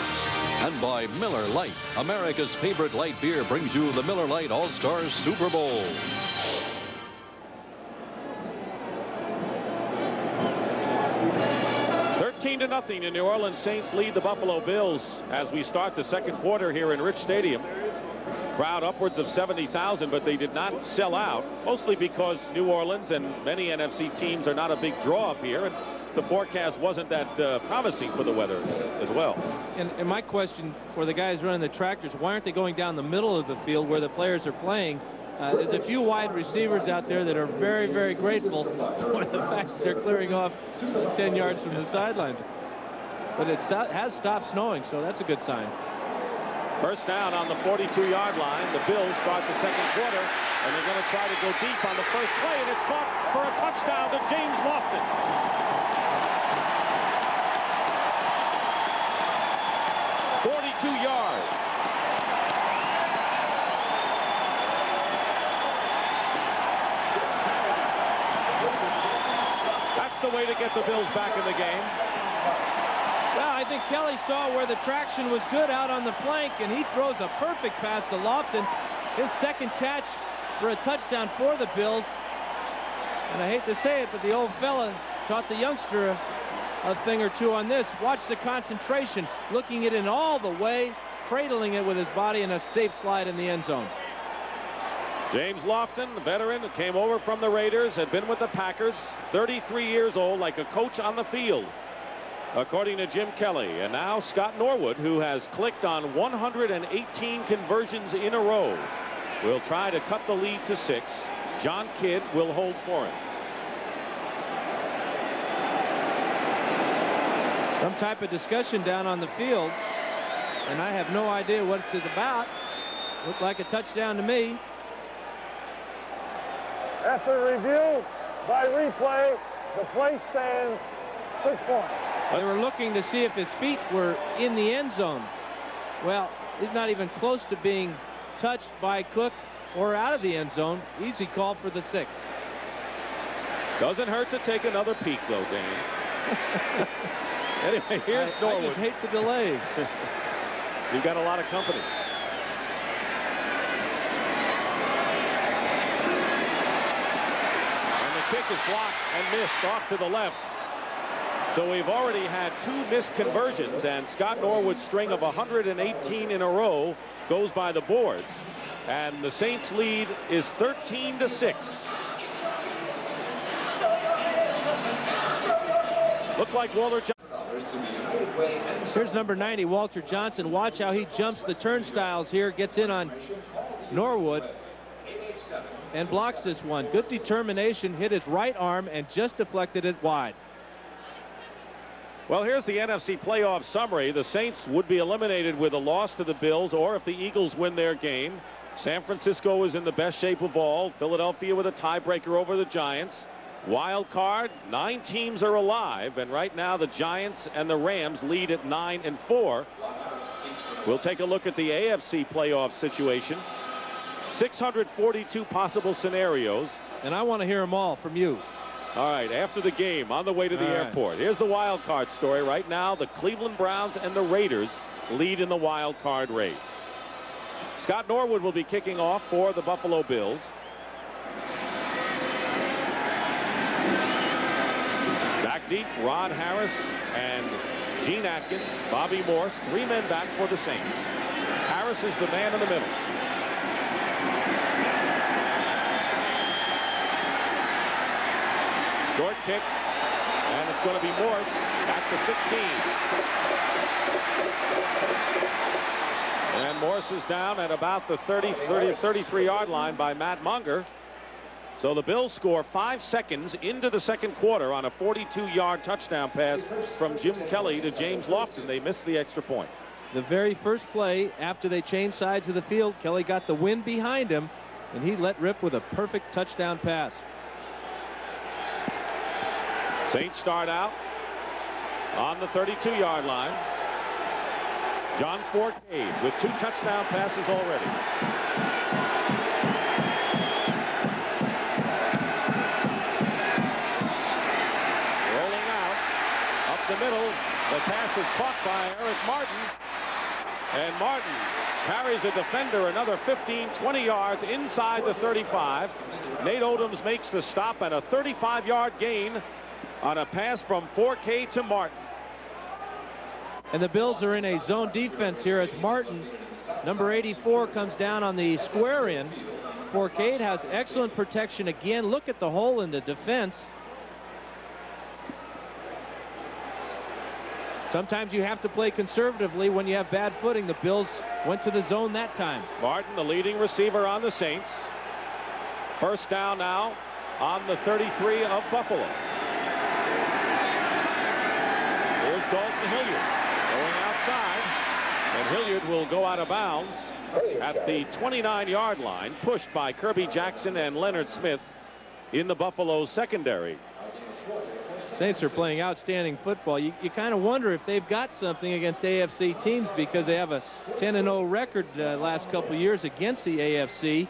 And by Miller Lite, America's favorite light beer, brings you the Miller Lite All-Stars Super Bowl.
13-0. The New Orleans Saints lead the Buffalo Bills as we start the second quarter here in Rich Stadium. Crowd upwards of 70,000, but they did not sell out, mostly because New Orleans and many NFC teams are not a big draw up here, and the forecast wasn't that promising for the weather as well.
And my question for the guys running the tractors, why aren't they going down the middle of the field where the players are playing? There's a few wide receivers out there that are very, very grateful for the fact that they're clearing off 10 yards from the sidelines. But it has stopped snowing, so that's a good sign.
First down on the 42-yard line. The Bills start the second quarter, and they're going to try to go deep on the first play, and it's caught for a touchdown to James Lofton. yards. That's the way to get the Bills back in the game.
Well, I think Kelly saw where the traction was good out on the flank, and he throws a perfect pass to Lofton. His second catch for a touchdown for the Bills. And I hate to say it, but the old fella taught the youngster a thing or two on this. Watch the concentration, looking it in all the way, cradling it with his body, and a safe slide in the end zone.
James Lofton, the veteran, who came over from the Raiders, had been with the Packers, 33 years old, like a coach on the field, according to Jim Kelly. And now Scott Norwood, who has clicked on 118 conversions in a row, will try to cut the lead to 6. John Kidd will hold for him.
Some type of discussion down on the field, and I have no idea what it's about. Looked like a touchdown to me.
After review by replay, the play stands 6 points.
They were looking to see if his feet were in the end zone. Well, he's not even close to being touched by Cook or out of the end zone. Easy call for the 6.
Doesn't hurt to take another peek, though, Dan. Anyway, here's Norwood.
I just hate the delays.
You've got a lot of company. And the kick is blocked and missed off to the left. So we've already had 2 missed conversions, and Scott Norwood's string of 118 in a row goes by the boards. And the Saints lead is 13-6. Looked like Walter Johnson.
Here's number 90, Walter Johnson. Watch how he jumps the turnstiles here, gets in on Norwood, and blocks this one. Good determination, hit his right arm, and just deflected it wide.
Well, here's the NFC playoff summary. The Saints would be eliminated with a loss to the Bills, or if the Eagles win their game. San Francisco is in the best shape of all. Philadelphia with a tiebreaker over the Giants. Wild card, 9 teams are alive, and right now the Giants and the Rams lead at 9-4. We'll take a look at the AFC playoff situation. 642 possible scenarios.
And I want to hear them all from you.
All right, after the game, on the way to the airport. Here's the wild card story. Right now, the Cleveland Browns and the Raiders lead in the wild card race. Scott Norwood will be kicking off for the Buffalo Bills. Back deep, Ron Harris and Gene Atkins, Bobby Morse, 3 men back for the Saints. Harris is the man in the middle. Short kick, and it's going to be Morse at the 16. And Morse is down at about the 33-yard line by Matt Munger. So the Bills score 5 seconds into the second quarter on a 42-yard touchdown pass from Jim Kelly to James Lofton. They missed the extra point.
The very first play after they changed sides of the field, Kelly got the wind behind him, and he let rip with a perfect touchdown pass.
Saints start out on the 32-yard line. John Fourcade with 2 touchdown passes already. Rolling out up the middle. The pass is caught by Eric Martin. And Martin carries a defender another 15-20 yards inside the 35. Nate Odoms makes the stop, and a 35-yard gain on a pass from Fourcade to Martin.
And the Bills are in a zone defense here as Martin, number 84, comes down on the square in. Fourcade has excellent protection again. Look at the hole in the defense. Sometimes you have to play conservatively when you have bad footing. The Bills went to the zone that time.
Martin, the leading receiver on the Saints. First down now on the 33 of Buffalo. Here's Dalton Hilliard going outside, and Hilliard will go out of bounds at the 29-yard line, pushed by Kirby Jackson and Leonard Smith in the Buffalo secondary.
Saints are playing outstanding football. You kind of wonder if they've got something against AFC teams, because they have a 10-0 record last couple of years against the AFC.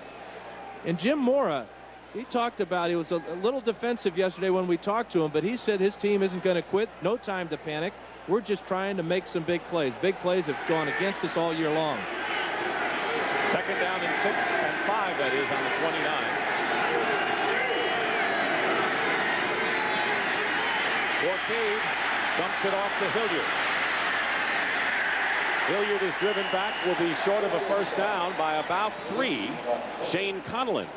And Jim Mora, he talked about, he was a little defensive yesterday when we talked to him, but he said his team isn't going to quit. No time to panic. We're just trying to make some big plays. Big plays have gone against us all year long.
Second down and 6 and 5, that is, on the 29. Fourcade dumps it off to Hilliard. Hilliard is driven back, will be short of a first down by about 3. Shane Conlon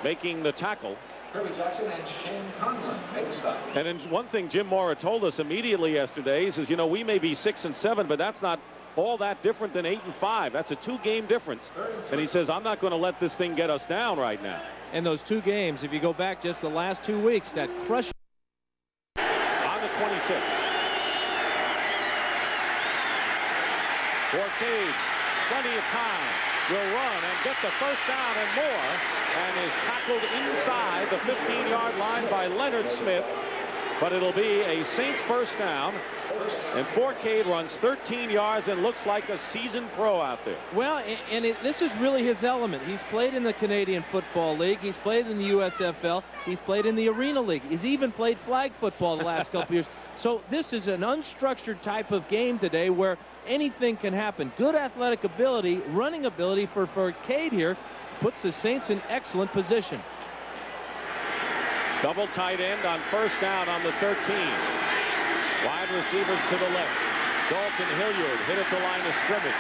making the tackle.
Kirby Jackson and Shane Conlon make the stop.
And then one thing Jim Mora told us immediately yesterday, he says, you know, we may be 6 and 7, but that's not all that different than 8 and 5. That's a 2-game difference. And he says, I'm not going to let this thing get us down right now.
And those 2 games, if you go back just the last 2 weeks, that crush
on the 26. Fourcade, plenty of time, will run and get the first down and more, and is tackled inside the 15-yard line by Leonard Smith. but it'll be a Saints first down. And Fourcade runs 13 yards and looks like a seasoned pro out there.
Well, this is really his element. He's played in the Canadian Football League. He's played in the USFL. He's played in the Arena League. He's even played flag football the last couple years. So this is an unstructured type of game today where anything can happen. Good athletic ability, running ability for Fourcade here puts the Saints in excellent position.
Double tight end on first down on the 13. Wide receivers to the left. Dalton Hilliard hit at the line of scrimmage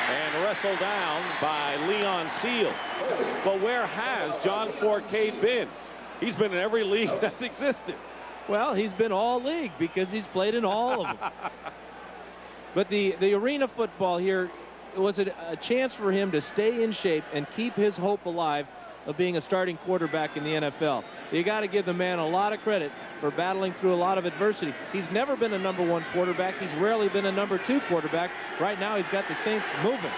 and wrestled down by Leon Seal. But where has John Fourcade been? He's been in every league that's existed.
Well, he's been all league because he's played in all of them. But the arena football here was a chance for him to stay in shape and keep his hope alive of being a starting quarterback in the NFL. You got to give the man a lot of credit for battling through a lot of adversity. He's never been a #1 quarterback. He's rarely been a #2 quarterback. Right now he's got the Saints moving.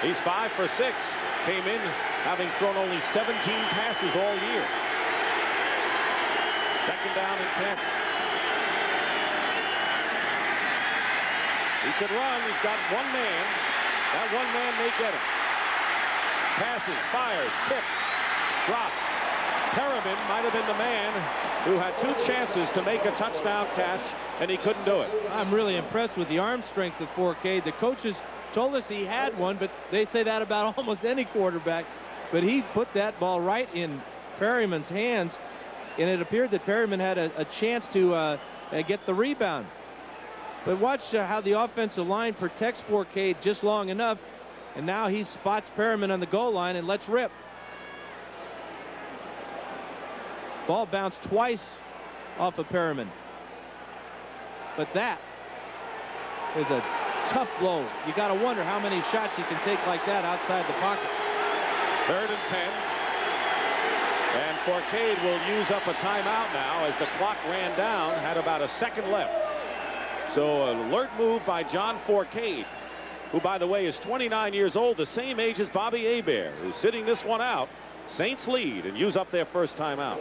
He's 5 for 6. Came in having thrown only 17 passes all year. Second down and 10. He could run. He's got one man. That one man may get him. Passes, fires, tipped, dropped. Perriman might have been the man who had 2 chances to make a touchdown catch, and he couldn't do it.
I'm really impressed with the arm strength of Fourcade. The coaches told us he had one, but they say that about almost any quarterback. But he put that ball right in Perriman's hands, and it appeared that Perriman had a chance to get the rebound. But watch how the offensive line protects Fourcade just long enough, and now he spots Perriman on the goal line and lets rip. Ball bounced twice off of Perriman. But that is a tough blow. You got to wonder how many shots you can take like that outside the pocket.
3rd and 10. And Fourcade will use up a timeout now as the clock ran down, had about a second left. So an alert move by John Fourcade, who, by the way, is 29 years old, the same age as Bobby Hebert, who's sitting this one out. Saints lead and use up their first timeout.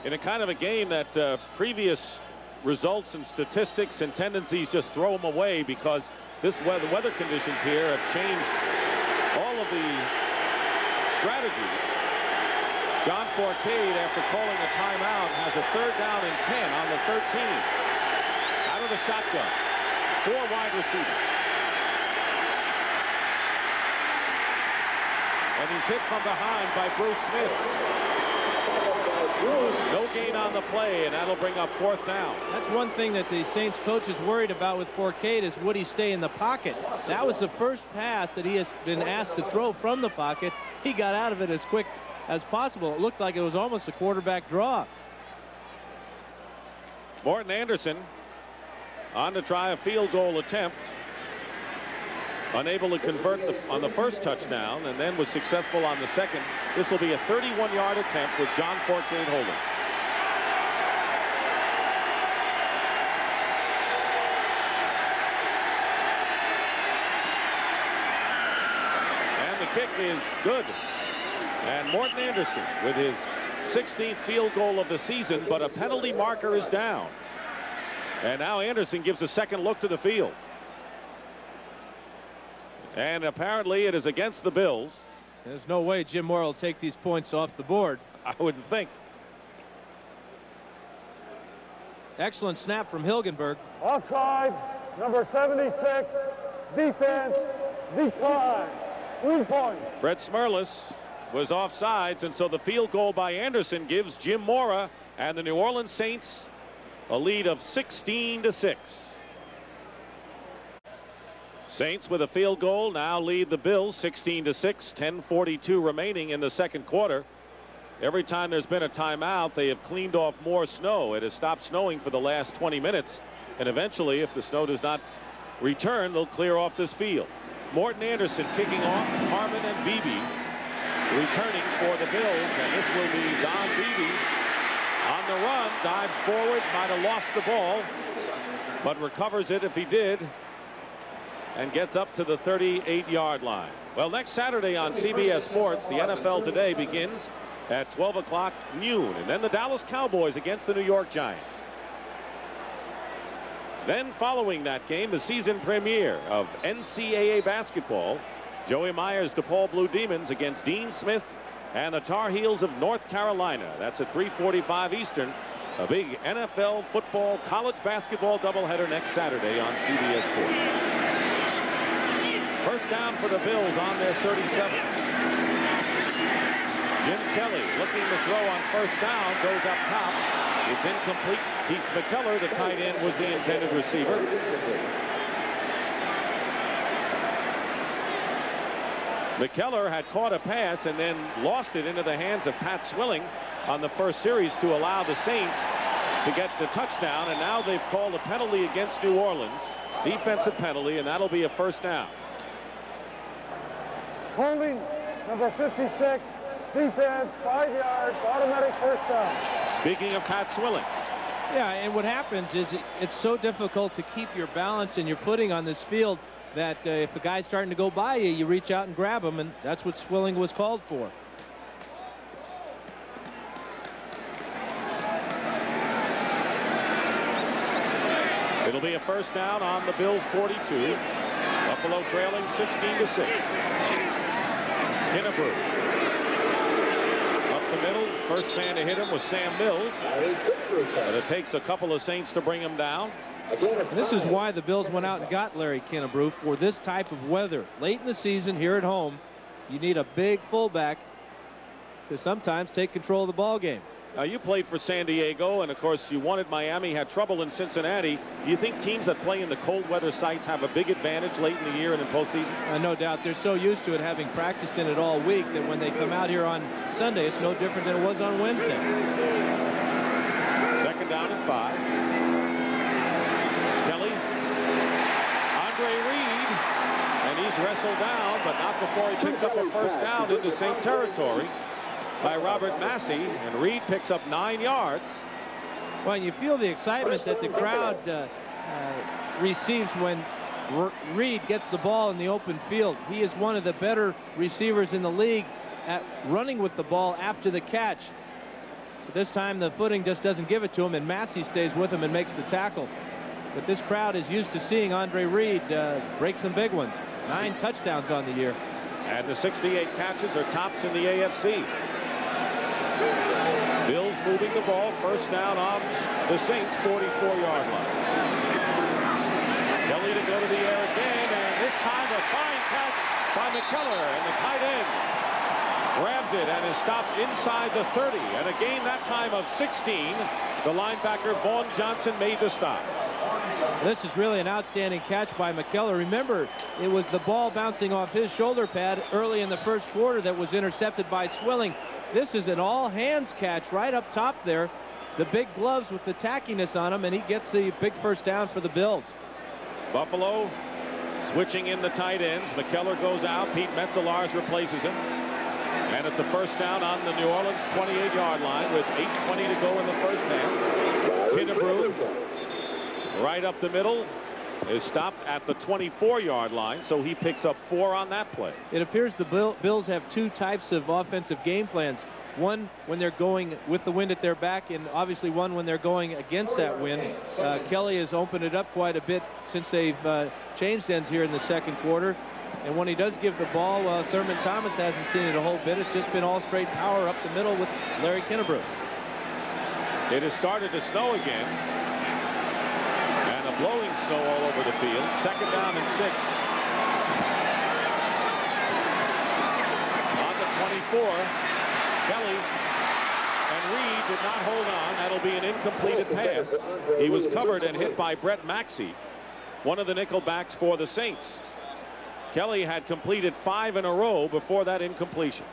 In a kind of a game that previous results and statistics and tendencies just throw them away because the weather conditions here have changed all of the strategy. John Fourcade, after calling a timeout, has a 3rd down and 10 on the 13. Out of the shotgun. 4 wide receivers. And he's hit from behind by Bruce Smith. No gain on the play, and that'll bring up 4th down.
That's one thing that the Saints coach is worried about with Fourcade is would he stay in the pocket. That was the first pass that he has been asked to throw from the pocket. He got out of it as quick as possible. It looked like it was almost a quarterback draw.
Morton Anderson on to try a field goal attempt. Unable to convert on the first touchdown, and then was successful on the second. This will be a 31-yard attempt with John Fourcade holding. And the kick is good. And Morton Anderson with his 16th field goal of the season, but a penalty marker is down. And now Anderson gives a second look to the field. And apparently it is against the Bills.
There's no way Jim Moore will take these points off the board.
I wouldn't think.
Excellent snap from Hilgenberg.
Offside, number 76, defense, decline, 3 points.
Fred Smerlis was offsides, and so the field goal by Anderson gives Jim Mora and the New Orleans Saints a lead of 16-6. Saints with a field goal now lead the Bills 16-6, 10:42 remaining in the second quarter. Every time there's been a timeout, they have cleaned off more snow. It has stopped snowing for the last 20 minutes, and eventually, if the snow does not return, they'll clear off this field. Morton Anderson kicking off, Harmon and Beebe returning for the Bills, and this will be Don Beebe on the run, dives forward, might have lost the ball, but recovers it if he did, and gets up to the 38-yard line. Well, next Saturday on CBS Sports, the NFL Today begins at 12 o'clock noon. And then the Dallas Cowboys against the New York Giants. Then following that game, the season premiere of NCAA basketball. Joey Myers' DePaul Blue Demons against Dean Smith and the Tar Heels of North Carolina. That's at 3:45 Eastern. A big NFL football college basketball doubleheader next Saturday on CBS 4. First down for the Bills on their 37. Jim Kelly looking to throw on first down, goes up top. It's incomplete. Keith McKellar, the tight end, was the intended receiver. McKellar had caught a pass and then lost it into the hands of Pat Swilling on the first series to allow the Saints to get the touchdown, and now they've called a penalty against New Orleans, defensive penalty, and that'll be a first down.
Holding number 56, defense, 5 yards, automatic first down.
Speaking of Pat Swilling.
Yeah, and what happens is it's so difficult to keep your balance and your footing on this field that if a guy's starting to go by you, you reach out and grab him, and that's what Swilling was called for.
It'll be a first down on the Bills' 42. Buffalo trailing 16-6. Kinnebrew. Up the middle. First man to hit him was Sam Mills. But it takes a couple of Saints to bring him down.
And this is why the Bills went out and got Larry Kinnebrew for this type of weather. Late in the season here at home, you need a big fullback to sometimes take control of the ball game.
Now, you played for San Diego, and of course you wanted Miami, had trouble in Cincinnati. Do you think teams that play in the cold weather sites have a big advantage late in the year and in postseason?
No doubt. They're so used to it, having practiced in it all week, that when they come out here on Sunday, it's no different than it was on Wednesday.
Second down and 5. Kelly, Andre Reed, and he's wrestled down, but not before he picks up a first down into Saint territory by Robert Massey, and Reed picks up 9 yards.
Well, you feel the excitement that the crowd receives when Reed gets the ball in the open field. He is one of the better receivers in the league at running with the ball after the catch. But this time the footing just doesn't give it to him, and Massey stays with him and makes the tackle. But this crowd is used to seeing Andre Reed break some big ones. 9 touchdowns on the year.
And the 68 catches are tops in the AFC. Bills moving the ball, first down on the Saints' 44-yard line. Kelly to go to the air again, and this time a fine catch by McKellar, and the tight end grabs it and is stopped inside the 30. And a gain that time of 16. The linebacker Vaughn Johnson made the stop.
This is really an outstanding catch by McKellar. Remember, it was the ball bouncing off his shoulder pad early in the first quarter that was intercepted by Swilling. This is an all-hands catch right up top there. The big gloves with the tackiness on them, and he gets the big first down for the Bills.
Buffalo switching in the tight ends. McKellar goes out. Pete Metzelaars replaces him. And it's a first down on the New Orleans 28-yard line with 8:20 to go in the first half. Kinnebrew right up the middle is stopped at the 24-yard line, so he picks up 4 on that play.
It appears the Bills have 2 types of offensive game plans. One when they're going with the wind at their back, and obviously one when they're going against that wind. Kelly has opened it up quite a bit since they've changed ends here in the second quarter. And when he does give the ball, Thurman Thomas hasn't seen it a whole bit. It's just been all straight power up the middle with Larry Kinnebrew.
It has started to snow again. And a blowing snow all over the field. Second down and 6. On the 24, Kelly and Reed did not hold on. That'll be an incompleted pass. He was covered and hit by Brett Maxey, one of the nickel backs for the Saints. Kelly had completed 5 in a row before that incompletion.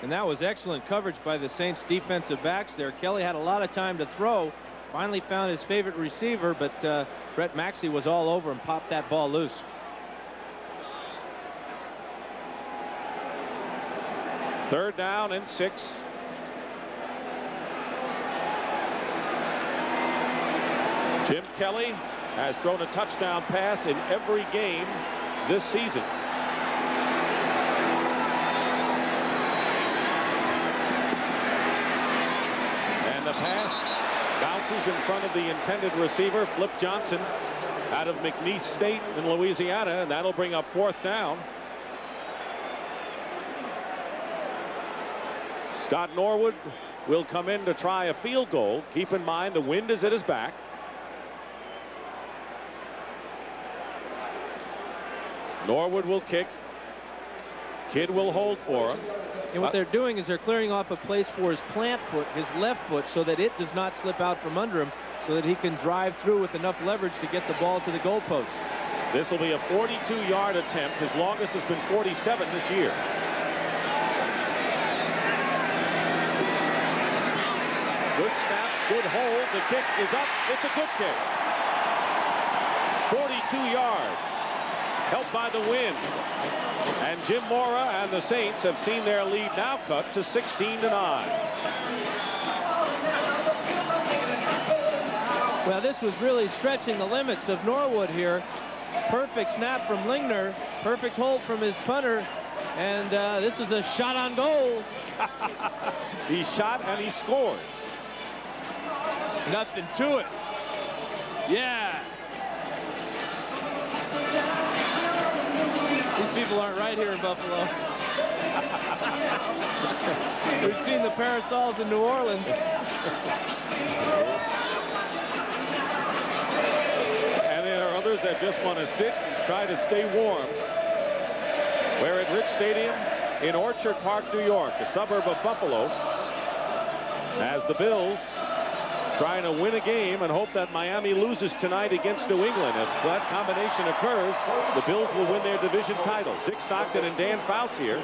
And that was excellent coverage by the Saints defensive backs there. Kelly had a lot of time to throw. Finally found his favorite receiver, but Brett Maxey was all over and popped that ball loose.
Third down and 6. Jim Kelly has thrown a touchdown pass in every game this season. pass bounces in front of the intended receiver, Flip Johnson, out of McNeese State in Louisiana, and that'll bring up 4th down. Scott Norwood will come in to try a field goal. Keep in mind the wind is at his back. Norwood will kick. Kidd will hold for him.
And what they're doing is they're clearing off a place for his plant foot, his left foot, so that it does not slip out from under him, so that he can drive through with enough leverage to get the ball to the goalpost.
This will be a 42-yard attempt. His longest has been 47 this year. Good snap, good hold. The kick is up. It's a good kick. 42 yards. Helped by the wind. And Jim Mora and the Saints have seen their lead now cut to 16-9.
Well, this was really stretching the limits of Norwood here. Perfect snap from Lingner. Perfect hold from his punter. And this is a shot on goal.
He shot and he scored.
Nothing to it. Yeah. These people aren't right here in Buffalo. We've seen the parasols in New Orleans.
And there are others that just want to sit and try to stay warm. We're at Rich Stadium in Orchard Park, New York, a suburb of Buffalo, as the Bills trying to win a game and hope that Miami loses tonight against New England. If that combination occurs, the Bills will win their division title. Dick Stockton and Dan Fouts here.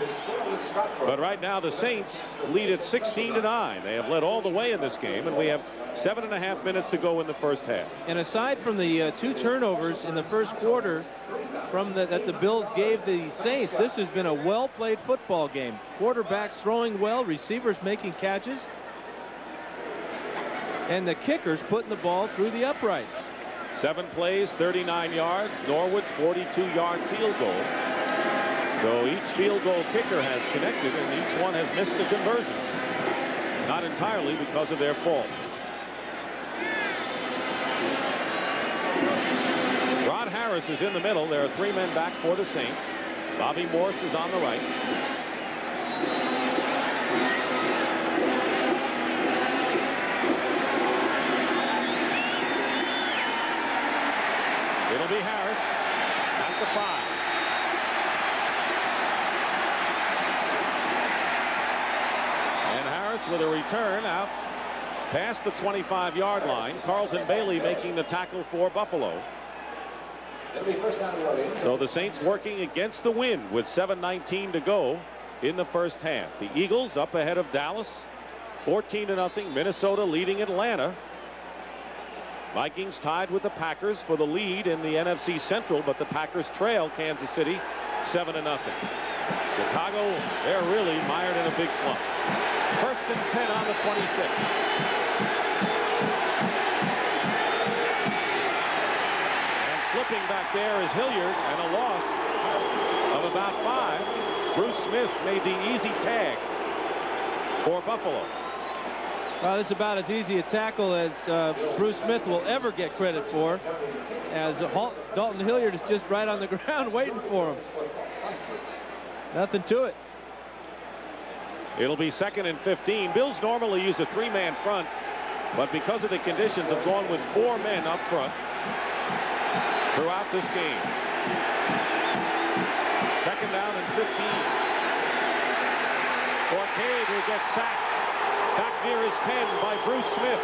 But right now the Saints lead at 16-9. They have led all the way in this game, and we have 7.5 minutes to go in the first half.
And aside from the 2 turnovers in the first quarter that the Bills gave the Saints, this has been a well-played football game. Quarterbacks throwing well, receivers making catches, and the kickers putting the ball through the uprights.
7 plays, 39 yards. Norwood's 42-yard field goal. So each field goal kicker has connected, and each one has missed a conversion. Not entirely because of their fault. Ron Harris is in the middle. There are 3 men back for the Saints. Bobby Morse is on the right. It'll be Harris at the 5. And Harris with a return out past the 25-yard line. Carlton Bailey making the tackle for Buffalo. So the Saints working against the wind with 7:19 to go in the first half. The Eagles up ahead of Dallas, 14-0. Minnesota leading Atlanta. Vikings tied with the Packers for the lead in the NFC Central, but the Packers trail Kansas City 7-0. Chicago, they're really mired in a big slump. 1st and 10 on the 26. And slipping back there is Hilliard, and a loss of about 5. Bruce Smith made the easy tag for Buffalo.
Well, this is about as easy a tackle as Bruce Smith will ever get credit for, as Dalton Hilliard is just right on the ground waiting for him. Nothing to it.
It'll be 2nd and 15. Bills normally use a 3-man front, but because of the conditions have gone with 4 men up front throughout this game. 2nd down and 15. Fourcade will get sacked. Back near his 10 by Bruce Smith.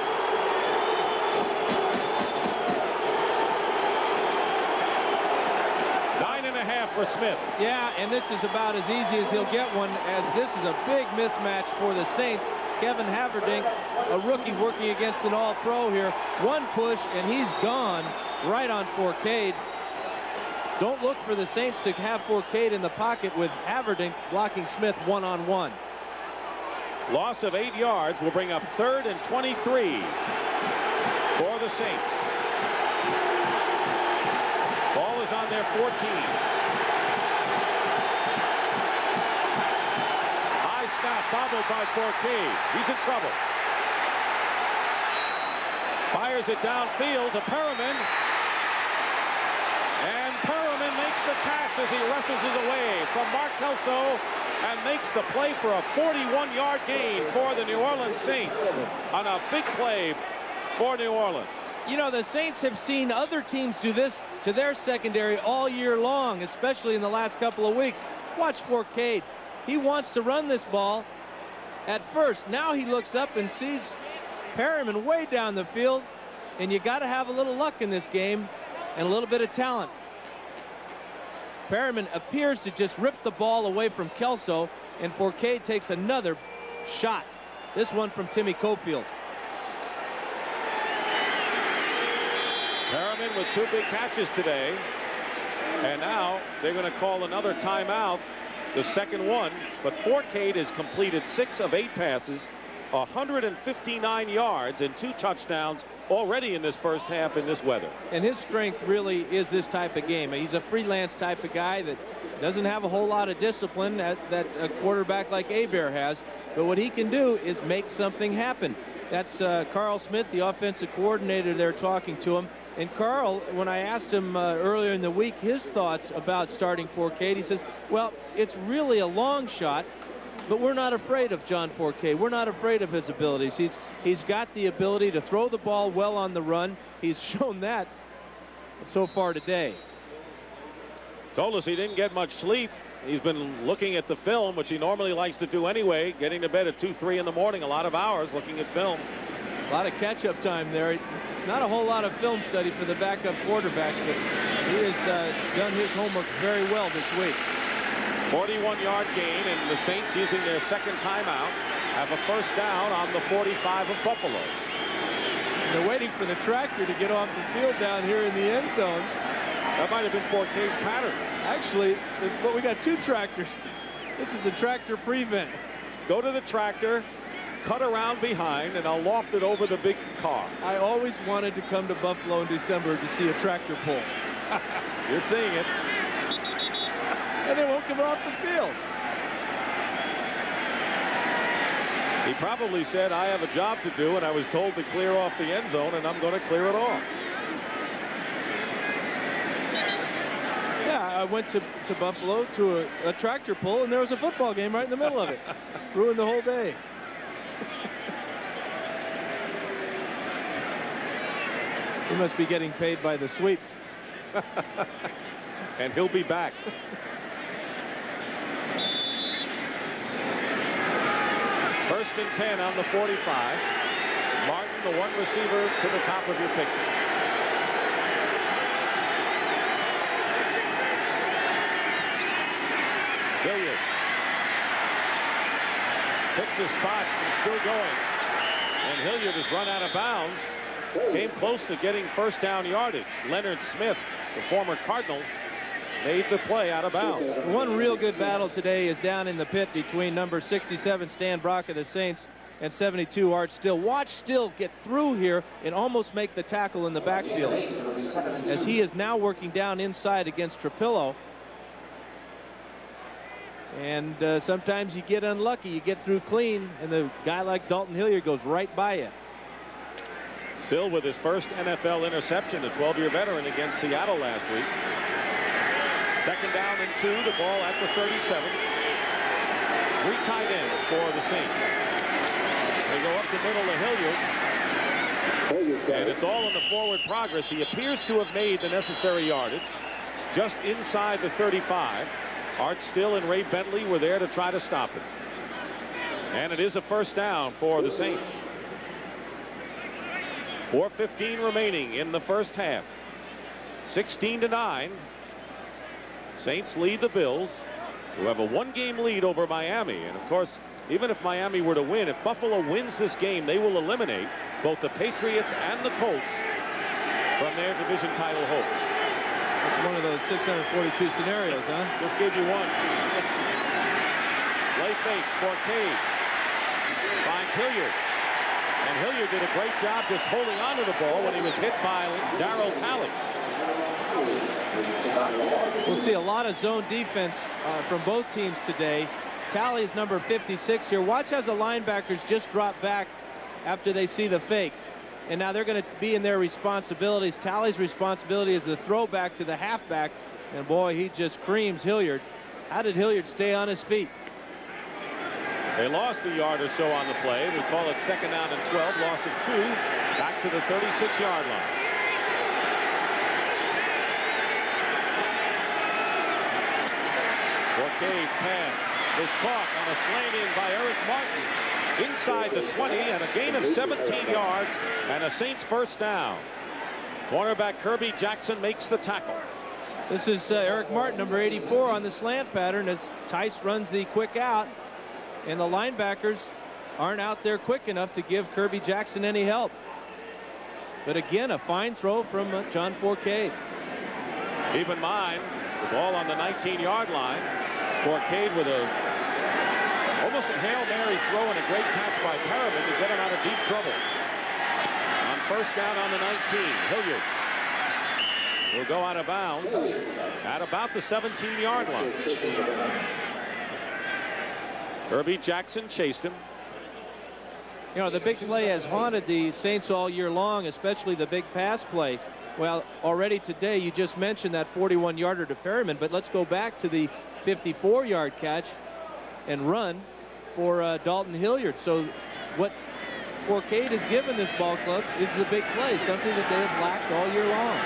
9.5 for Smith.
Yeah, and this is about as easy as he'll get one, as this is a big mismatch for the Saints. Kevin Haverdink, a rookie working against an all-pro here. One push, and he's gone right on Fourcade. Don't look for the Saints to have Fourcade in the pocket with Haverdink blocking Smith one-on-one.
Loss of 8 yards will bring up 3rd and 23 for the Saints. Ball is on their 14. High snap bobbled by Fourcade. He's in trouble. Fires it downfield to Perriman. And Perriman makes the catch as he wrestles it away from Mark Kelso and makes the play for a 41-yard gain for the New Orleans Saints on a big play for New Orleans.
You know, the Saints have seen other teams do this to their secondary all year long, especially in the last couple of weeks. Watch Fourcade. He wants to run this ball at first. Now he looks up and sees Perriman way down the field, and you got to have a little luck in this game and a little bit of talent. Perriman appears to just rip the ball away from Kelso, and Fourcade takes another shot. This one from Timmy Cofield.
Perriman with 2 big catches today. And now they're going to call another timeout, the second one. But Fourcade has completed 6 of 8 passes, 159 yards and 2 touchdowns already in this first half in this weather.
And his strength really is this type of game. He's a freelance type of guy that doesn't have a whole lot of discipline that a quarterback like Hebert has. But what he can do is make something happen. That's Carl Smith, the offensive coordinator there, talking to him. And Carl, when I asked him earlier in the week his thoughts about starting Fourcade, he says, well, it's really a long shot, but we're not afraid of John Fourcade. We're not afraid of his abilities. He's got the ability to throw the ball well on the run. He's shown that so far today.
Told us he didn't get much sleep. He's been looking at the film, which he normally likes to do anyway, getting to bed at 2, 3 in the morning, a lot of hours looking at film.
A lot of catch-up time there. Not a whole lot of film study for the backup quarterback, but he has done his homework very well this week.
41-yard gain, and the Saints, using their second timeout, have a first down on the 45 of Buffalo.
They're waiting for the tractor to get off the field down here in the end zone.
That might have been Fourcade's pattern.
Actually, but we got 2 tractors. This is a tractor prevent.
Go to the tractor, cut around behind, and I'll loft it over the big car.
I always wanted to come to Buffalo in December to see a tractor pull.
You're seeing it.
And they won't come off the field.
He probably said, I have a job to do, and I was told to clear off the end zone, and I'm going to clear it off.
Yeah, I went to Buffalo to a tractor pull, and there was a football game right in the middle of it. Ruined the whole day. He must be getting paid by the sweep.
And he'll be back. First and 10 on the 45. Martin, the one receiver, to the top of your picture. Hilliard picks his spots and still going. And Hilliard has run out of bounds. Came close to getting first down yardage. Leonard Smith, the former Cardinal, made the play out of bounds.
One real good battle today is down in the pit between number 67, Stan Brock of the Saints, and 72, Art Still. Watch Still get through here and almost make the tackle in the backfield, as he is now working down inside against Trapillo. And sometimes you get unlucky. You get through clean, and the guy like Dalton Hilliard goes right by you.
Still with his first NFL interception, a 12-year veteran against Seattle last week. Second down and 2, the ball at the 37. 3 tight ends for the Saints. They go up the middle to Hilliard. And it's all in the forward progress. He appears to have made the necessary yardage just inside the 35. Art Still and Ray Bentley were there to try to stop it. And it is a first down for the Saints. 4:15 remaining in the first half. 16-9. Saints lead the Bills, who have a 1-game lead over Miami. And of course, even if Miami were to win, if Buffalo wins this game, they will eliminate both the Patriots and the Colts from their division title hopes.
It's one of those 642 scenarios, huh?
Just gave you one. Lay fake, Fourcade finds Hilliard. And Hilliard did a great job just holding onto the ball when he was hit by Darryl Talley.
We'll see a lot of zone defense from both teams today. Talley is number 56 here. Watch as the linebackers just drop back after they see the fake. and now they're going to be in their responsibilities. Talley's responsibility is the throwback to the halfback, and boy, he just creams Hilliard. How did Hilliard stay on his feet?
They lost a yard or so on the play. We call it 2nd down and 12, loss of 2, back to the 36-yard line. Fourcade's pass was caught on a slant in by Eric Martin inside the 20, and a gain of 17 yards and a Saints first down. Cornerback Kirby Jackson makes the tackle.
This is Eric Martin, number 84, on the slant pattern as Tice runs the quick out, and the linebackers aren't out there quick enough to give Kirby Jackson any help. But again, a fine throw from John Fourcade.
Keep in mind, the ball on the 19-yard line. Fourcade with almost a Hail Mary throw and a great catch by Parabin to get him out of deep trouble. On first down on the 19, Hilliard will go out of bounds at about the 17-yard line. Kirby Jackson chased him.
You know, the big play has haunted the Saints all year long, especially the big pass play. Well, already today, you just mentioned that 41-yarder to Perryman, but let's go back to the 54-yard catch and run for Dalton Hilliard. So what Fourcade has given this ball club is the big play, something that they have lacked all year long.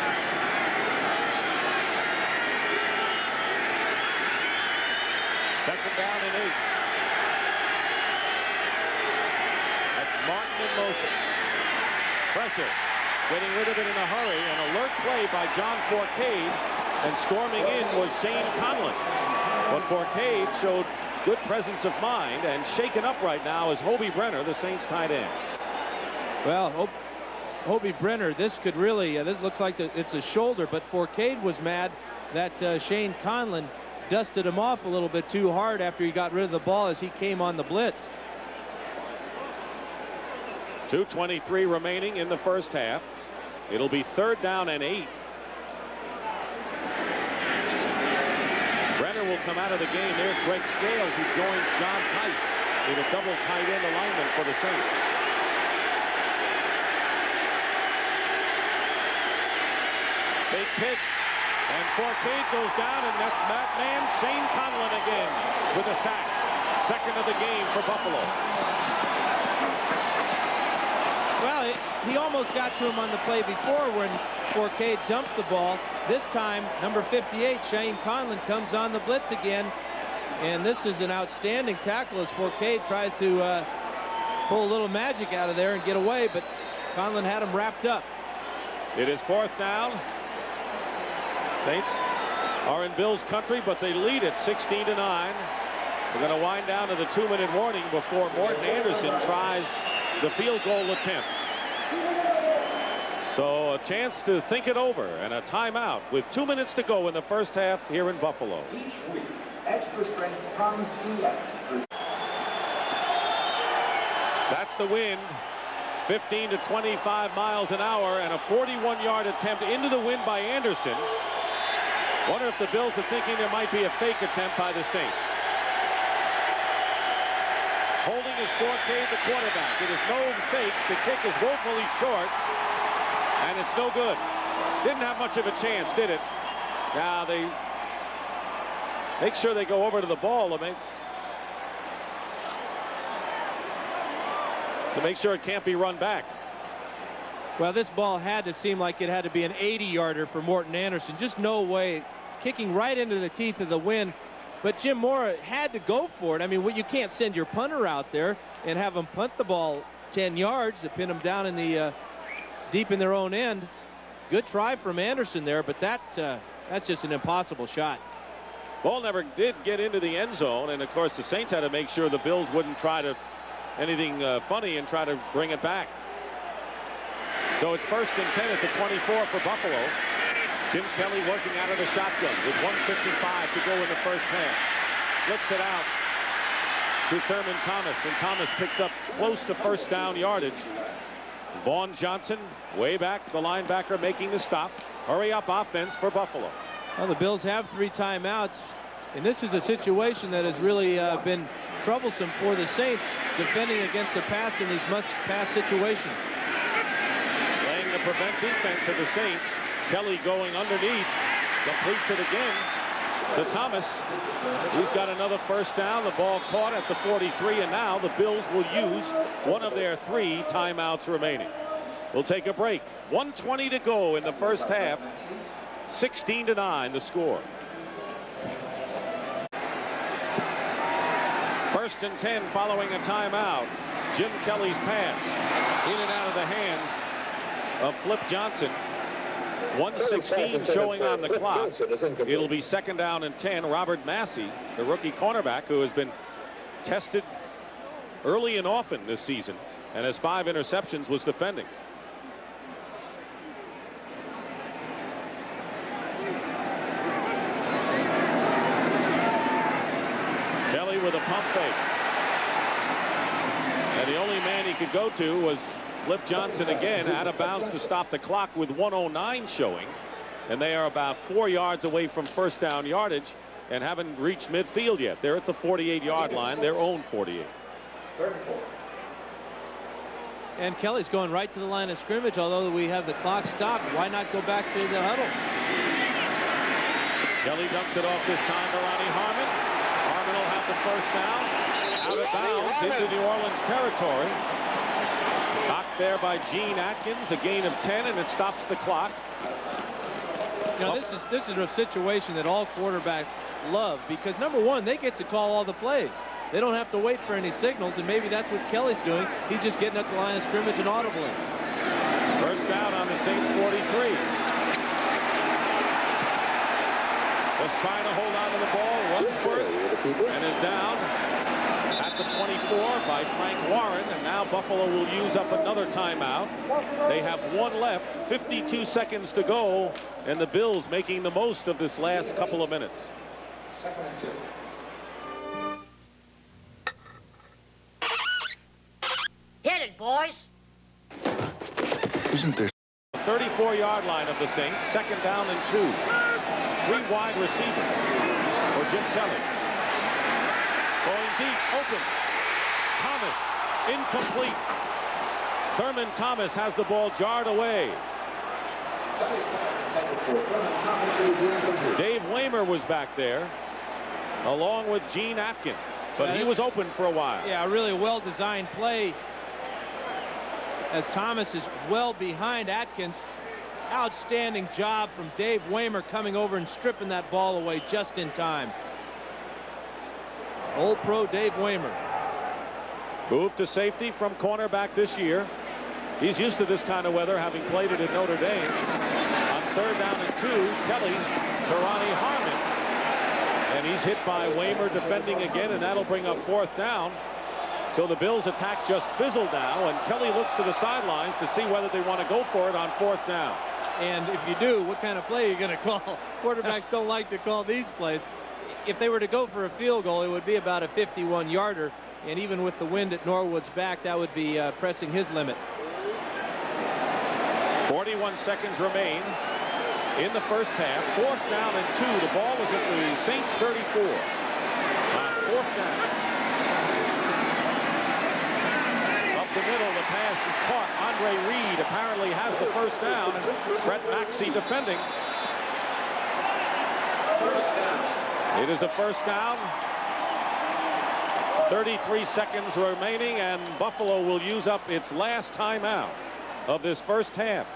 Second down and 8. That's Martin in motion. Pressure. Getting rid of it in a hurry. An alert play by John Fourcade. And storming in was Shane Conlon. But Fourcade showed good presence of mind, and shaken up right now is Hobie Brenner, the Saints tight end.
Well, Hobie Brenner, this could really, this looks like it's a shoulder, but Fourcade was mad that Shane Conlon dusted him off a little bit too hard after he got rid of the ball as he came on the blitz.
2:23 remaining in the first half. It'll be 3rd down and 8. Brenner will come out of the game. There's Greg Scales, who joins John Tice in a double tight end alignment for the Saints. Big pitch, and Fourcade goes down, and that's that man, Shane Conlon, again with a sack. Second of the game for Buffalo.
Well, he almost got to him on the play before when Fourcade dumped the ball. This time, number 58, Shane Conlon, comes on the blitz again. And this is an outstanding tackle as Fourcade tries to pull a little magic out of there and get away, but Conlon had him wrapped up.
It is 4th down. Saints are in Bills country, but they lead it 16-9. We're going to wind down to the 2-minute warning before Morton Anderson tries the field goal attempt. So a chance to think it over and a timeout with 2 minutes to go in the first half here in Buffalo.
Each week, extra strength Thomas EX.
That's the wind. 15 to 25 miles an hour, and a 41-yard attempt into the wind by Anderson. Wonder if the Bills are thinking there might be a fake attempt by the Saints. Holding is Fourcade, the quarterback. It is no fake. The kick is woefully short, and it's no good. Didn't have much of a chance, did it? Now they make sure they go over to the ball to make sure it can't be run back.
Well, this ball had to seem like it had to be an 80-yarder for Morton Anderson. Just no way. Kicking right into the teeth of the wind. But Jim Mora had to go for it. I mean, you can't send your punter out there and have them punt the ball 10 yards to pin them down in the deep in their own end. Good try from Anderson there, but that's just an impossible shot.
Ball never did get into the end zone, and of course the Saints had to make sure the Bills wouldn't try to anything funny and try to bring it back. So it's 1st and 10 at the 24 for Buffalo. Jim Kelly working out of the shotgun with 1:55 to go in the first half. Flips it out to Thurman Thomas, and Thomas picks up close to first down yardage. Vaughn Johnson way back, the linebacker making the stop. Hurry up offense for Buffalo.
Well, the Bills have 3 timeouts, and this is a situation that has really been troublesome for the Saints defending against the pass in these must-pass situations.
prevent defense of the Saints. Kelly going underneath, completes it again to Thomas. He's got another first down. The ball caught at the 43, and now the Bills will use one of their 3 timeouts remaining. We'll take a break. 1:20 to go in the first half. 16-9 the score. First and 10 following a timeout. Jim Kelly's pass in and out of the hands of Flip Johnson. 1:16 showing on the clock. It'll be 2nd down and 10. Robert Massey, the rookie cornerback who has been tested early and often this season and has 5 interceptions, was defending. Kelly with a pump fake. And the only man he could go to was Flip Johnson again, out of bounds to stop the clock with 1:09 showing. And they are about 4 yards away from first down yardage and haven't reached midfield yet. They're at the 48-yard line, their own 48.
And Kelly's going right to the line of scrimmage, although we have the clock stopped. Why not go back to the huddle?
Kelly dumps it off this time to Ronnie Harmon. Harmon will have the first down. Out of bounds into New Orleans territory. Knocked there by Gene Atkins, a gain of 10, and it stops the clock.
You know, this is a situation that all quarterbacks love, because number one, they get to call all the plays. They don't have to wait for any signals, and maybe that's what Kelly's doing. He's just getting up the line of scrimmage and audibly.
First down on the Saints 43. Just trying to hold on to the ball. Runsford, and is down at the 24 by Frank Warren, and now Buffalo will use up another timeout. They have 1 left, 52 seconds to go, and the Bills making the most of this last couple of minutes.
2nd and 2.
Hit it, boys.
Isn't there
34-yard line of the Saints, 2nd down and 2. 3 wide receiver for Jim Kelly. Going deep, open. Thomas, incomplete. Thurman Thomas has the ball jarred away. Dave Waymer was back there, along with Gene Atkins, but he was open for a while.
Yeah, a really well-designed play, as Thomas is well behind Atkins. Outstanding job from Dave Waymer coming over and stripping that ball away just in time. Old pro Dave Waymer.
Moved to safety from cornerback this year. He's used to this kind of weather, having played it at Notre Dame. On 3rd down and 2, Kelly to Ronnie Harmon. And he's hit by Waymer defending again, and that'll bring up 4th down. So the Bills' attack just fizzled now, and Kelly looks to the sidelines to see whether they want to go for it on 4th down.
And if you do, what kind of play are you going to call? Quarterbacks don't like to call these plays. If they were to go for a field goal, it would be about a 51-yarder. And even with the wind at Norwood's back, that would be pressing his limit.
41 seconds remain in the first half. 4th down and 2. The ball is at the Saints 34. 4th down. Up the middle, the pass is caught. Andre Reed apparently has the first down, and Brett Maxey defending. It is a first down. 33 seconds remaining, and Buffalo will use up its last timeout of this first half.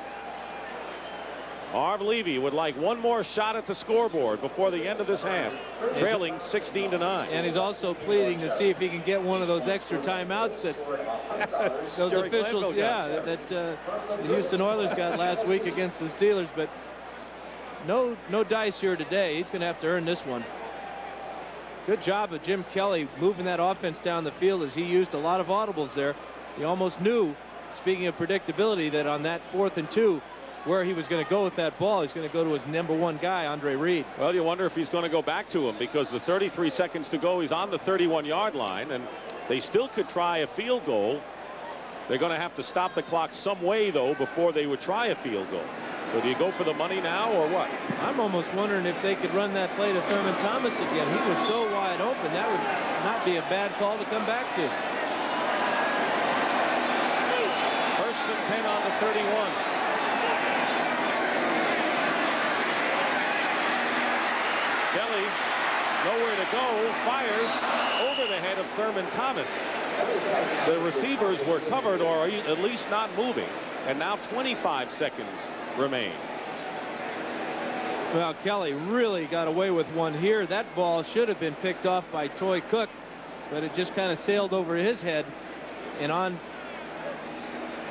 Arv Levy would like one more shot at the scoreboard before the end of this half, trailing 16-9.
And he's also pleading to see if he can get one of those extra timeouts that those officials, that the Houston Oilers got last week against the Steelers. But no dice here today. He's going to have to earn this one. Good job of Jim Kelly moving that offense down the field, as he used a lot of audibles there. He almost knew, speaking of predictability, that on that 4th and 2, where he was going to go with that ball. He's going to go to his #1 guy, Andre Reed.
Well, you wonder if he's going to go back to him, because the 33 seconds to go, he's on the 31-yard line, and they still could try a field goal. They're going to have to stop the clock some way, though, before they would try a field goal. So do you go for the money now, or what?
I'm almost wondering if they could run that play to Thurman Thomas again. He was so wide open. That would not be a bad call to come back to.
1st and 10 on the 31. Kelly, nowhere to go, fires over the head of Thurman Thomas. The receivers were covered or at least not moving, and now 25 seconds remain.
Well, Kelly really got away with one here. That ball should have been picked off by Toy Cook, but it just kind of sailed over his head and on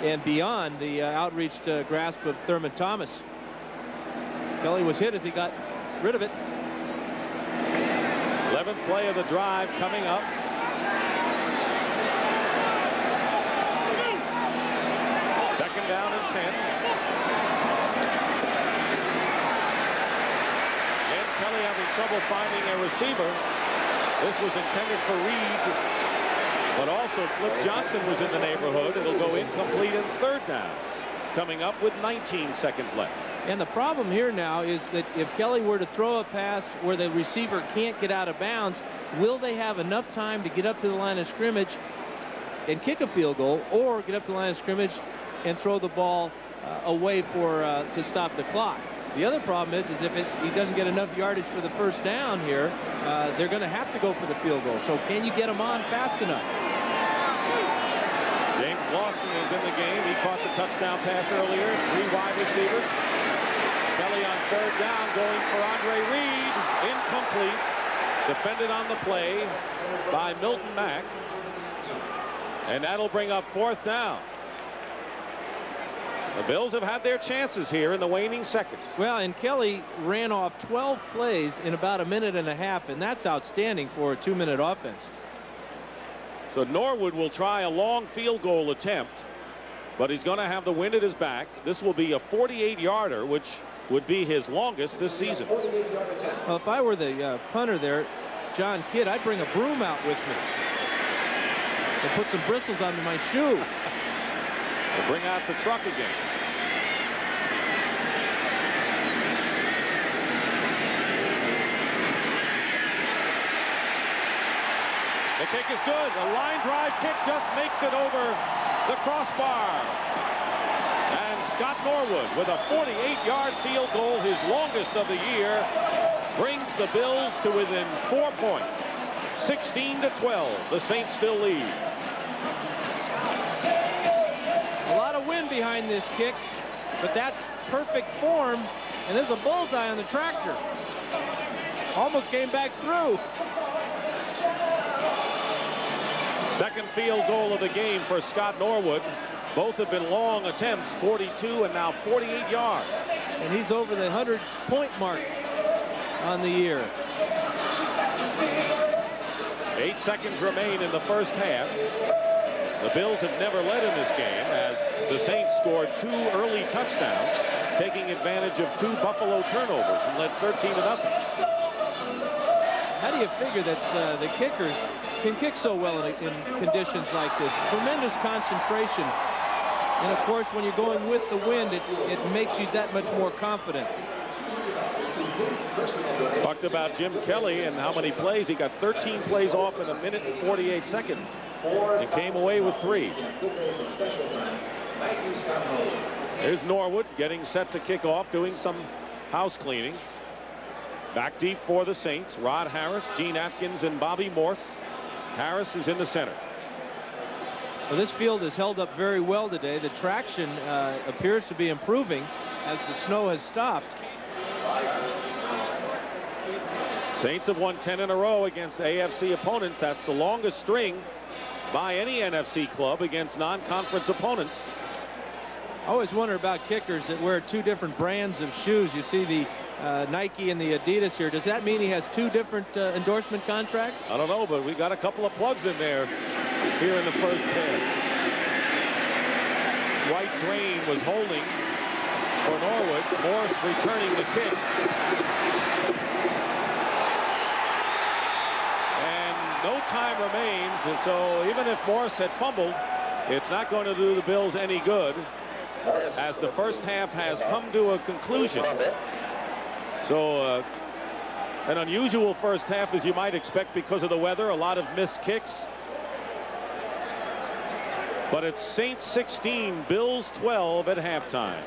and beyond the outreached grasp of Thurman Thomas. Kelly was hit as he got rid of it.
11th play of the drive coming up. Second down and 10. And Kelly having trouble finding a receiver. This was intended for Reed, but also Flip Johnson was in the neighborhood. It'll go incomplete in third down. Coming up with 19 seconds left.
And the problem here now is that if Kelly were to throw a pass where the receiver can't get out of bounds, will they have enough time to get up to the line of scrimmage and kick a field goal, or get up to the line of scrimmage and throw the ball away to stop the clock? The other problem is if he doesn't get enough yardage for the first down here, they're going to have to go for the field goal. So can you get him on fast enough?
James Lawson is in the game. He caught the touchdown pass earlier. 3 wide receivers. Kelly on third down going for Andre Reed. Incomplete. Defended on the play by Milton Mack. And that'll bring up fourth down. The Bills have had their chances here in the waning seconds.
Well, and Kelly ran off 12 plays in about a minute and a half, and that's outstanding for a 2-minute offense.
So Norwood will try a long field goal attempt, but he's going to have the wind at his back. This will be a 48-yarder, which would be his longest this season.
Well, if I were the punter there, John Kidd, I'd bring a broom out with me and put some bristles under my shoe.
We'll bring out the truck again. The kick is good. A line drive kick just makes it over the crossbar. And Scott Norwood with a 48-yard field goal, his longest of the year, brings the Bills to within 4 points. 16-12. The Saints still lead.
A lot of wind behind this kick, but that's perfect form, and there's a bullseye on the tractor. Almost came back through.
Second field goal of the game for Scott Norwood. Both have been long attempts, 42 and now 48 yards.
And he's over the 100-point mark on the year.
8 seconds remain in the first half. The Bills have never led in this game as the Saints scored 2 early touchdowns, taking advantage of 2 Buffalo turnovers and led 13-0.
How do you figure that the kickers can kick so well in conditions like this? Tremendous concentration. And of course, when you're going with the wind, it makes you that much more confident.
Talked about Jim Kelly and how many plays. He got 13 plays off in 1 minute and 48 seconds and came away with 3. Here's Norwood getting set to kick off, doing some house cleaning. Back deep for the Saints. Rod Harris, Gene Atkins, and Bobby Morse. Harris is in the center.
Well, this field has held up very well today. The traction appears to be improving as the snow has stopped.
Saints have won 10 in a row against AFC opponents. That's the longest string by any NFC club against non-conference opponents.
I always wonder about kickers that wear 2 different brands of shoes. You see the Nike and the Adidas here. Does that mean he has 2 different endorsement contracts?
I don't know, but we got a couple of plugs in there here in the first half. White Drain was holding for Norwood. Morse returning the kick. And no time remains, and so even if Morse had fumbled, it's not going to do the Bills any good as the first half has come to a conclusion. So an unusual first half, as you might expect because of the weather. A lot of missed kicks. But it's Saints 16, Bills 12 at halftime.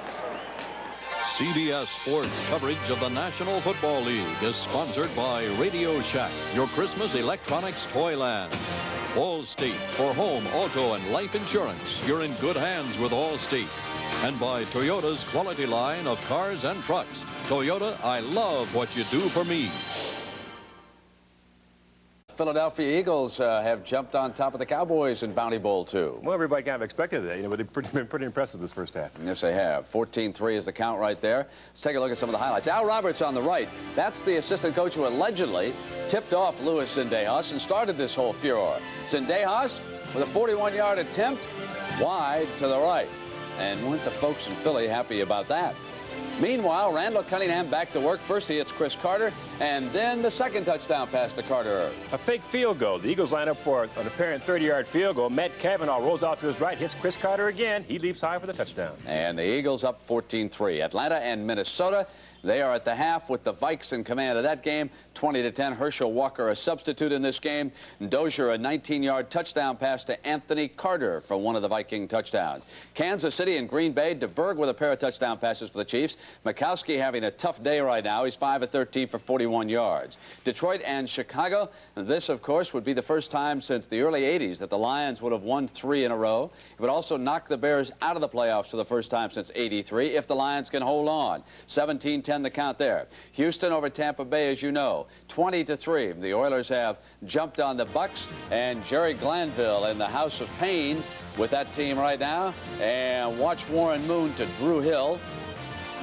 CBS Sports coverage of the National Football League is sponsored by Radio Shack, your Christmas electronics toyland. Allstate, for home, auto, and life insurance. You're in good hands with Allstate. And by Toyota's quality line of cars and trucks. Toyota, I love what you do for me.
Philadelphia Eagles have jumped on top of the Cowboys in Bounty Bowl 2.
Well, everybody kind of expected that, but they've been pretty impressive this first half.
Yes, they have. 14-3 is the count right there. Let's take a look at some of the highlights. Al Roberts on the right. That's the assistant coach who allegedly tipped off Luis Zendejas and started this whole furor. Zendejas with a 41-yard attempt wide to the right. And weren't the folks in Philly happy about that? Meanwhile, Randall Cunningham back to work. First he hits Chris Carter, and then the second touchdown pass to Carter.
A fake field goal. The Eagles line up for an apparent 30-yard field goal. Matt Cavanaugh rolls out to his right, hits Chris Carter again. He leaps high for the touchdown.
And the Eagles up 14-3. Atlanta and Minnesota, they are at the half with the Vikes in command of that game. 20-10. Herschel Walker a substitute in this game. Dozier a 19-yard touchdown pass to Anthony Carter for one of the Viking touchdowns. Kansas City and Green Bay. DeBerg with a pair of touchdown passes for the Chiefs. Mikowski having a tough day right now. He's 5 of 13 for 41 yards. Detroit and Chicago. This, of course, would be the first time since the early 80s that the Lions would have won 3 in a row. It would also knock the Bears out of the playoffs for the first time since '83 if the Lions can hold on. 17-10 the count there. Houston over Tampa Bay, as you know. 20-3. The Oilers have jumped on the Bucks, and Jerry Glanville in the House of Pain with that team right now. And watch Warren Moon to Drew Hill.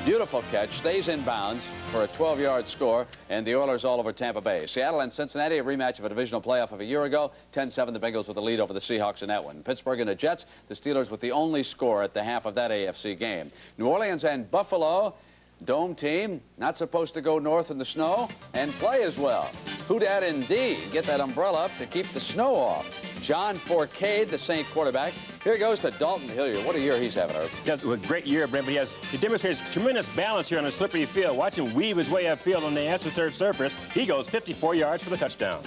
Beautiful catch, stays in bounds for a 12-yard score, and the Oilers all over Tampa Bay. Seattle and Cincinnati, a rematch of a divisional playoff of a year ago. 10-7, the Bengals with the lead over the Seahawks in that one. Pittsburgh and the Jets, the Steelers with the only score at the half of that AFC game. New Orleans and Buffalo, dome team, not supposed to go north in the snow and play as well. Who dat indeed? Get that umbrella up to keep the snow off. John Fourcade, the Saint quarterback. Here goes to Dalton Hilliard. What a year he's having, Herb.
Yes, a great year, Brent, but he demonstrates tremendous balance here on a slippery field. Watch him weave his way upfield on the AstroTurf surface. He goes 54 yards for the touchdown.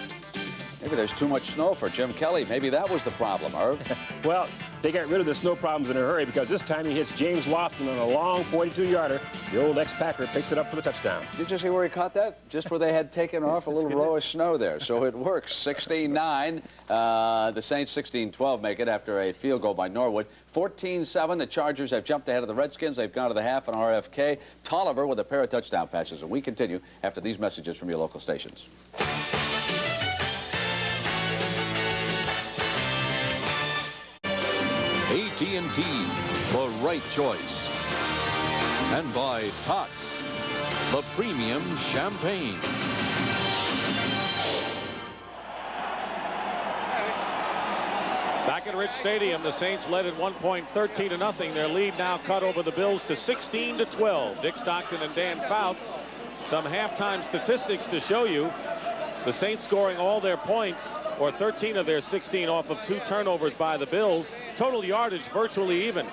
Maybe there's too much snow for Jim Kelly. Maybe that was the problem, Herb.
Well, they got rid of the snow problems in a hurry because this time he hits James Lofton on a long 42-yarder. The old ex-Packer picks it up for the touchdown.
Did you see where he caught that? Just where they had taken off a little row of snow there. So it works. 16-9. The Saints 16-12 make it after a field goal by Norwood. 14-7. The Chargers have jumped ahead of the Redskins. They've gone to the half on RFK. Tolliver with a pair of touchdown passes. And we continue after these messages from your local stations.
AT&T, the right choice. And by Tox, the premium champagne.
Back at Rich Stadium, the Saints led at one point 13-0. Their lead now cut over the Bills to 16-12. Dick Stockton and Dan Fouts. Some halftime statistics to show you. The Saints scoring all their points, or 13 of their 16 off of 2 turnovers by the Bills. Total yardage virtually even.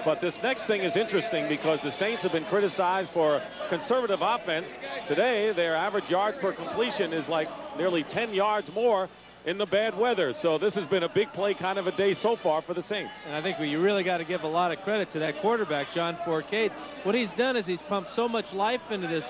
But this next thing is interesting because the Saints have been criticized for conservative offense. Today, their average yards per completion is like nearly 10 yards more in the bad weather. So this has been a big play kind of a day so far for the Saints.
And I think you really got to give a lot of credit to that quarterback, John Fourcade. What he's done is he's pumped so much life into this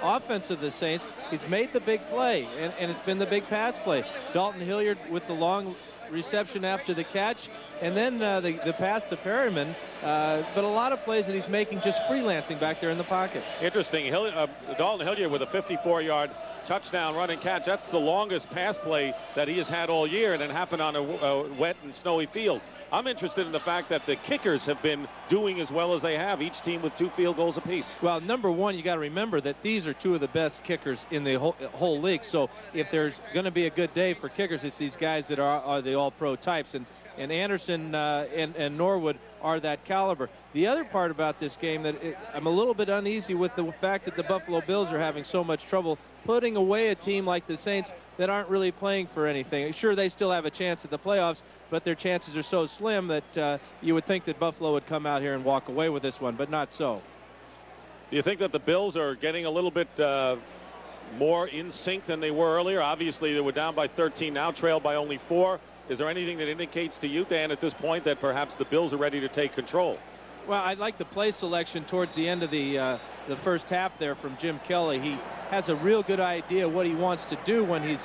offense of the Saints. He's made the big play, and it's been the big pass play. Dalton Hilliard with the long reception after the catch, and then the pass to Perryman. But a lot of plays that he's making just freelancing back there in the pocket.
Interesting. Dalton Hilliard with a 54-yard touchdown run and catch. That's the longest pass play that he has had all year, and it happened on a wet and snowy field. I'm interested in the fact that the kickers have been doing as well as they have, each team with 2 field goals apiece.
Well, number one, you got to remember that these are 2 of the best kickers in the whole league. So if there's going to be a good day for kickers, it's these guys that are the all-pro types. And Anderson and Norwood are that caliber. The other part about this game that I'm a little bit uneasy with the fact that the Buffalo Bills are having so much trouble putting away a team like the Saints that aren't really playing for anything. Sure, they still have a chance at the playoffs, but their chances are so slim that you would think that Buffalo would come out here and walk away with this one, but not so.
Do you think that the Bills are getting a little bit more in sync than they were earlier? Obviously, they were down by 13, now trailed by only 4. Is there anything that indicates to you, Dan, at this point that perhaps the Bills are ready to take control?
Well, I like the play selection towards the end of the first half there from Jim Kelly. He has a real good idea what he wants to do when he's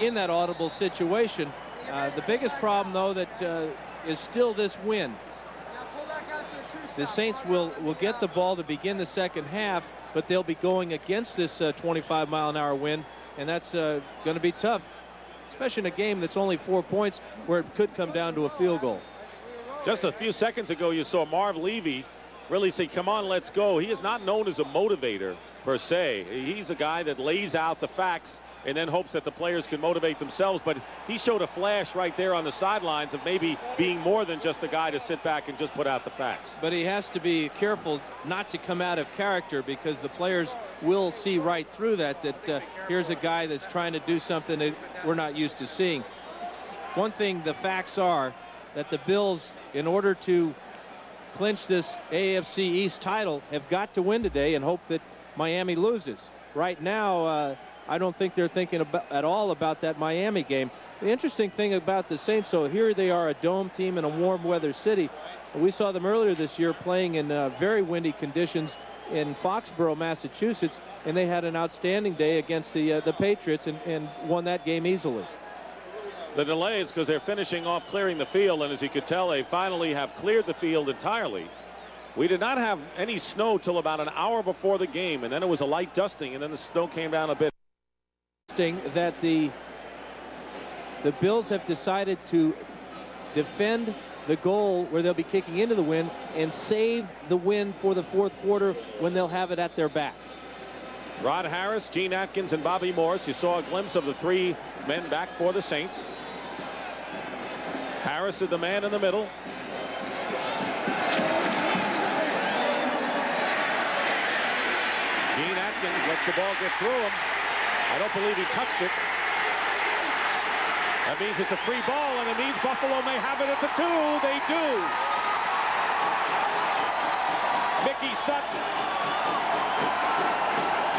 in that audible situation. The biggest problem, though, that is still this wind. The Saints will get the ball to begin the second half, but they'll be going against this 25-mile-an-hour wind, and that's going to be tough, especially in a game that's only 4 points where it could come down to a field goal.
Just a few seconds ago, you saw Marv Levy really say, come on, let's go. He is not known as a motivator, per se. He's a guy that lays out the facts and then hopes that the players can motivate themselves. But he showed a flash right there on the sidelines of maybe being more than just a guy to sit back and just put out the facts.
But he has to be careful not to come out of character, because the players will see right through that here's a guy that's trying to do something that we're not used to seeing. One thing the facts are that the Bills, in order to clinch this AFC East title, have got to win today and hope that Miami loses. Right now, I don't think they're thinking at all about that Miami game. The interesting thing about the Saints, so here they are, a dome team in a warm weather city. We saw them earlier this year playing in very windy conditions in Foxborough, Massachusetts, and they had an outstanding day against the Patriots and won that game easily.
The delay is because they're finishing off clearing the field, and as you could tell, they finally have cleared the field entirely. We did not have any snow till about an hour before the game, and then it was a light dusting, and then the snow came down a bit.
That the Bills have decided to defend the goal where they'll be kicking into the wind and save the wind for the fourth quarter when they'll have it at their back.
Rod Harris, Gene Atkins, and Bobby Morse. You saw a glimpse of the three men back for the Saints. Harris is the man in the middle. Gene Atkins lets the ball get through him. I don't believe he touched it. That means it's a free ball, and it means Buffalo may have it at the 2. They do. Mickey Sutton.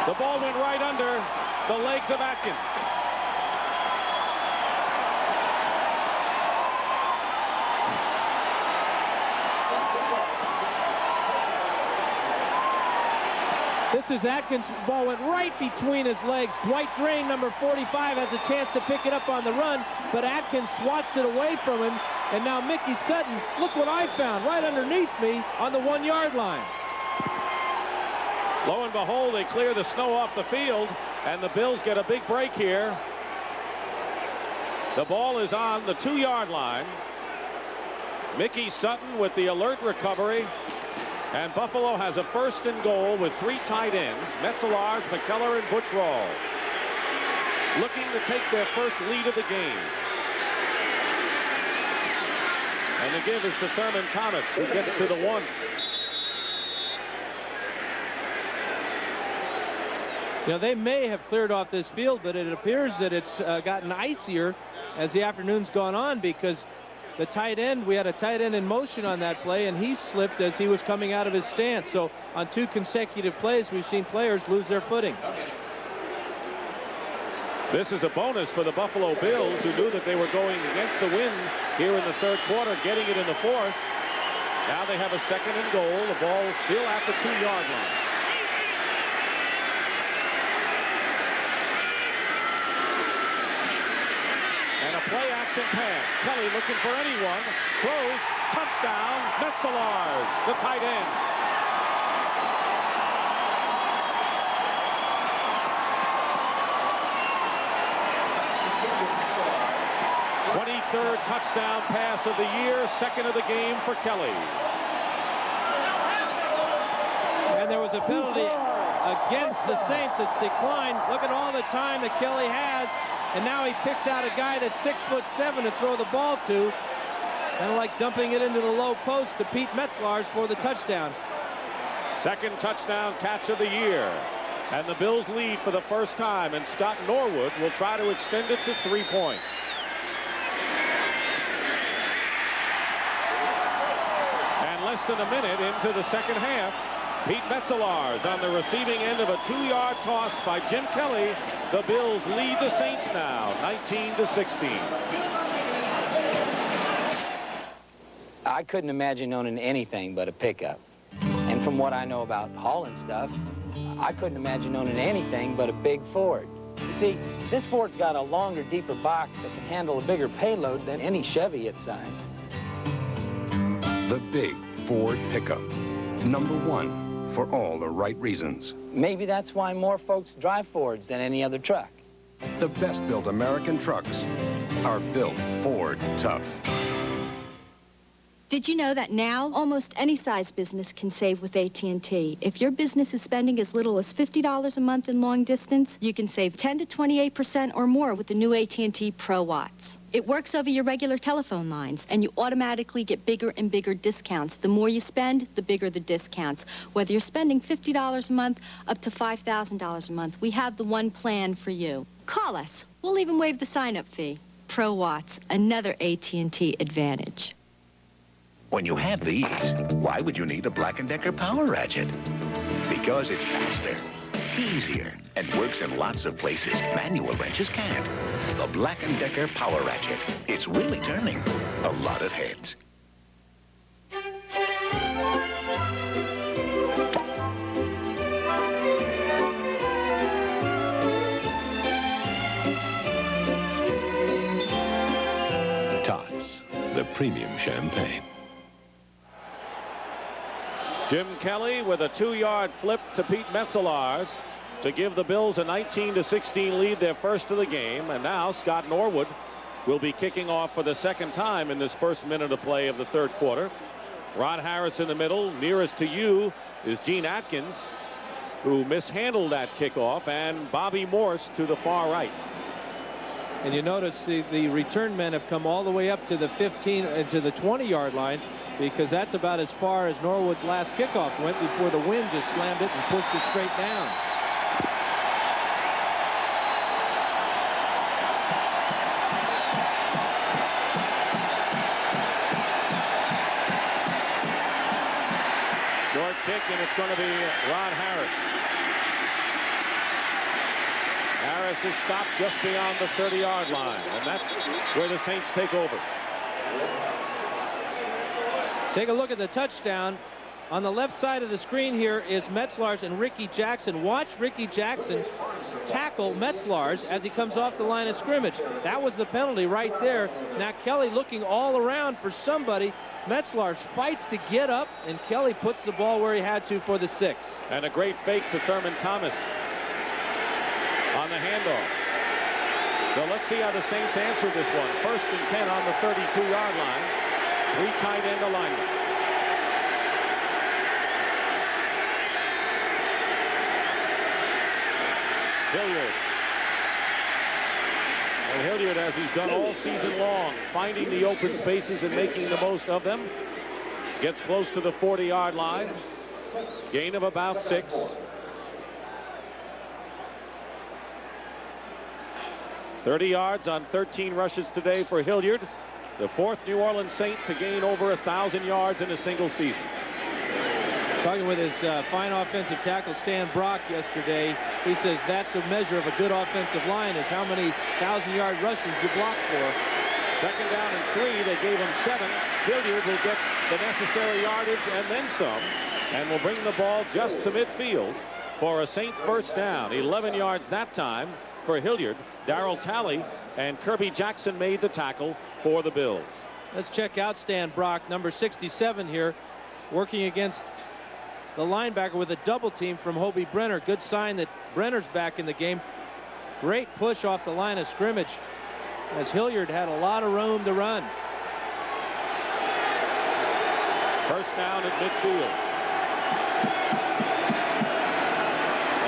The ball went right under the legs of Atkins.
This is Atkins' ball went right between his legs. Dwight Drain, number 45, has a chance to pick it up on the run, but Atkins swats it away from him. And now Mickey Sutton, look what I found right underneath me on the 1-yard line.
Lo and behold, they clear the snow off the field, and the Bills get a big break here. The ball is on the 2-yard line. Mickey Sutton with the alert recovery. And Buffalo has a 1st and goal with 3 tight ends, Metzelaars, McKellar, and Butch Rawls, looking to take their first lead of the game. And the give is to Thurman Thomas, who gets to the 1.
You know, they may have cleared off this field, but it appears that it's gotten icier as the afternoon's gone on, because the tight end, we had a tight end in motion on that play, and he slipped as he was coming out of his stance. So on 2 consecutive plays, we've seen players lose their footing.
This is a bonus for the Buffalo Bills, who knew that they were going against the wind here in the 3rd quarter, getting it in the 4th. Now they have a 2nd and goal. The ball still at the 2-yard line. And a play-action pass. Kelly looking for anyone. Throws. Touchdown. Metzelaars, the tight end. Third touchdown pass of the year, 2nd of the game for Kelly.
And there was a penalty against the Saints. It's declined. Look at all the time that Kelly has. And now he picks out a guy that's 6'7" to throw the ball to. Kind of like dumping it into the low post to Pete Metzelaars for the touchdown.
2nd touchdown catch of the year. And the Bills lead for the first time. And Scott Norwood will try to extend it to 3 points. Less than a minute into the 2nd half. Pete Metzelaars on the receiving end of a 2-yard toss by Jim Kelly. The Bills lead the Saints now, 19-16.
I couldn't imagine owning anything but a pickup. And from what I know about hauling stuff, I couldn't imagine owning anything but a big Ford. You see, this Ford's got a longer, deeper box that can handle a bigger payload than any Chevy its size.
The big Ford pickup. #1 for all the right reasons.
Maybe that's why more folks drive Fords than any other truck.
The best-built American trucks are built Ford tough.
Did you know that now almost any size business can save with AT&T? If your business is spending as little as $50 a month in long distance, you can save 10 to 28% or more with the new AT&T Pro Watts. It works over your regular telephone lines, and you automatically get bigger and bigger discounts. The more you spend, the bigger the discounts. Whether you're spending $50 a month up to $5,000 a month, we have the one plan for you. Call us. We'll even waive the sign-up fee. Pro Watts, another AT&T advantage.
When you have these, why would you need a Black & Decker Power Ratchet? Because it's faster, easier, and works in lots of places manual wrenches can't. The Black & Decker Power Ratchet. It's really turning a lot of heads.
Tots, the premium champagne.
Jim Kelly with a 2-yard flip to Pete Metzelaars to give the Bills a 19-16 lead, their first of the game. And now Scott Norwood will be kicking off for the second time in this first minute of play of the third quarter. Ron Harris in the middle. Nearest to you is Gene Atkins, who mishandled that kickoff, and Bobby Morse to the far right.
And you notice the return men have come all the way up to the 15 and to the 20-yard line, because that's about as far as Norwood's last kickoff went before the wind just slammed it and pushed it straight down.
Short kick, and it's going to be Ron Harris. Harris is stopped just beyond the 30-yard line, and that's where the Saints take over.
Take a look at the touchdown. On the left side of the screen here is Metzelaars and Ricky Jackson. Watch Ricky Jackson tackle Metzelaars as he comes off the line of scrimmage. That was the penalty right there. Now Kelly looking all around for somebody. Metzelaars fights to get up, and Kelly puts the ball where he had to for the 6.
And a great fake to Thurman Thomas on the handoff. So let's see how the Saints answer this one. 1st and 10 on the 32-yard line. 3 tight end alignment. Hilliard. And Hilliard, as he's done all season long, finding the open spaces and making the most of them. Gets close to the 40-yard line. Gain of about 6. .30 yards on 13 rushes today for Hilliard, the 4th New Orleans Saint to gain over 1,000 yards in a single season.
Talking with his fine offensive tackle Stan Brock yesterday, he says that's a measure of a good offensive line, is how many 1,000-yard rushes you block for.
2nd down and 3. They gave him 7. Hilliard will get the necessary yardage and then some, and will bring the ball just to midfield for a Saint first down. 11 yards that time for Hilliard. Darryl Talley and Kirby Jackson made the tackle for the Bills.
Let's check out Stan Brock, number 67 here, working against the linebacker with a double team from Hobie Brenner. Good sign that Brenner's back in the game. Great push off the line of scrimmage as Hilliard had a lot of room to run.
First down at midfield.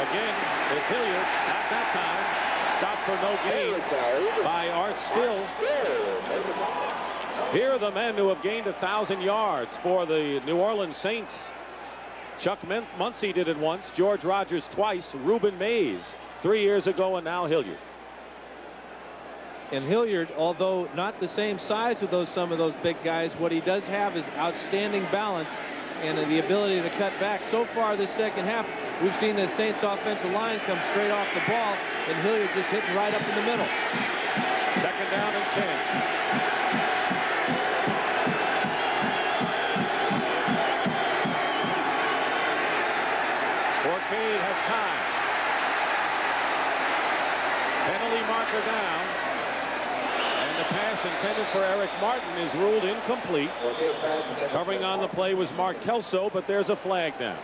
Again, it's Hilliard at that time. Stop for no gain by Art Still. Here are the men who have gained 1,000 yards for the New Orleans Saints. Chuck Muncie did it once, George Rogers twice, Reuben Mays 3 years ago, and now Hilliard.
And Hilliard, although not the same size of some of those big guys, what he does have is outstanding balance and the ability to cut back. So far this second half, we've seen the Saints offensive line come straight off the ball, and Hilliard just hitting right up in the middle.
2nd down and 10. pass intended for Eric Martin is ruled incomplete. Covering on the play was Mark Kelso, but there's a flag now.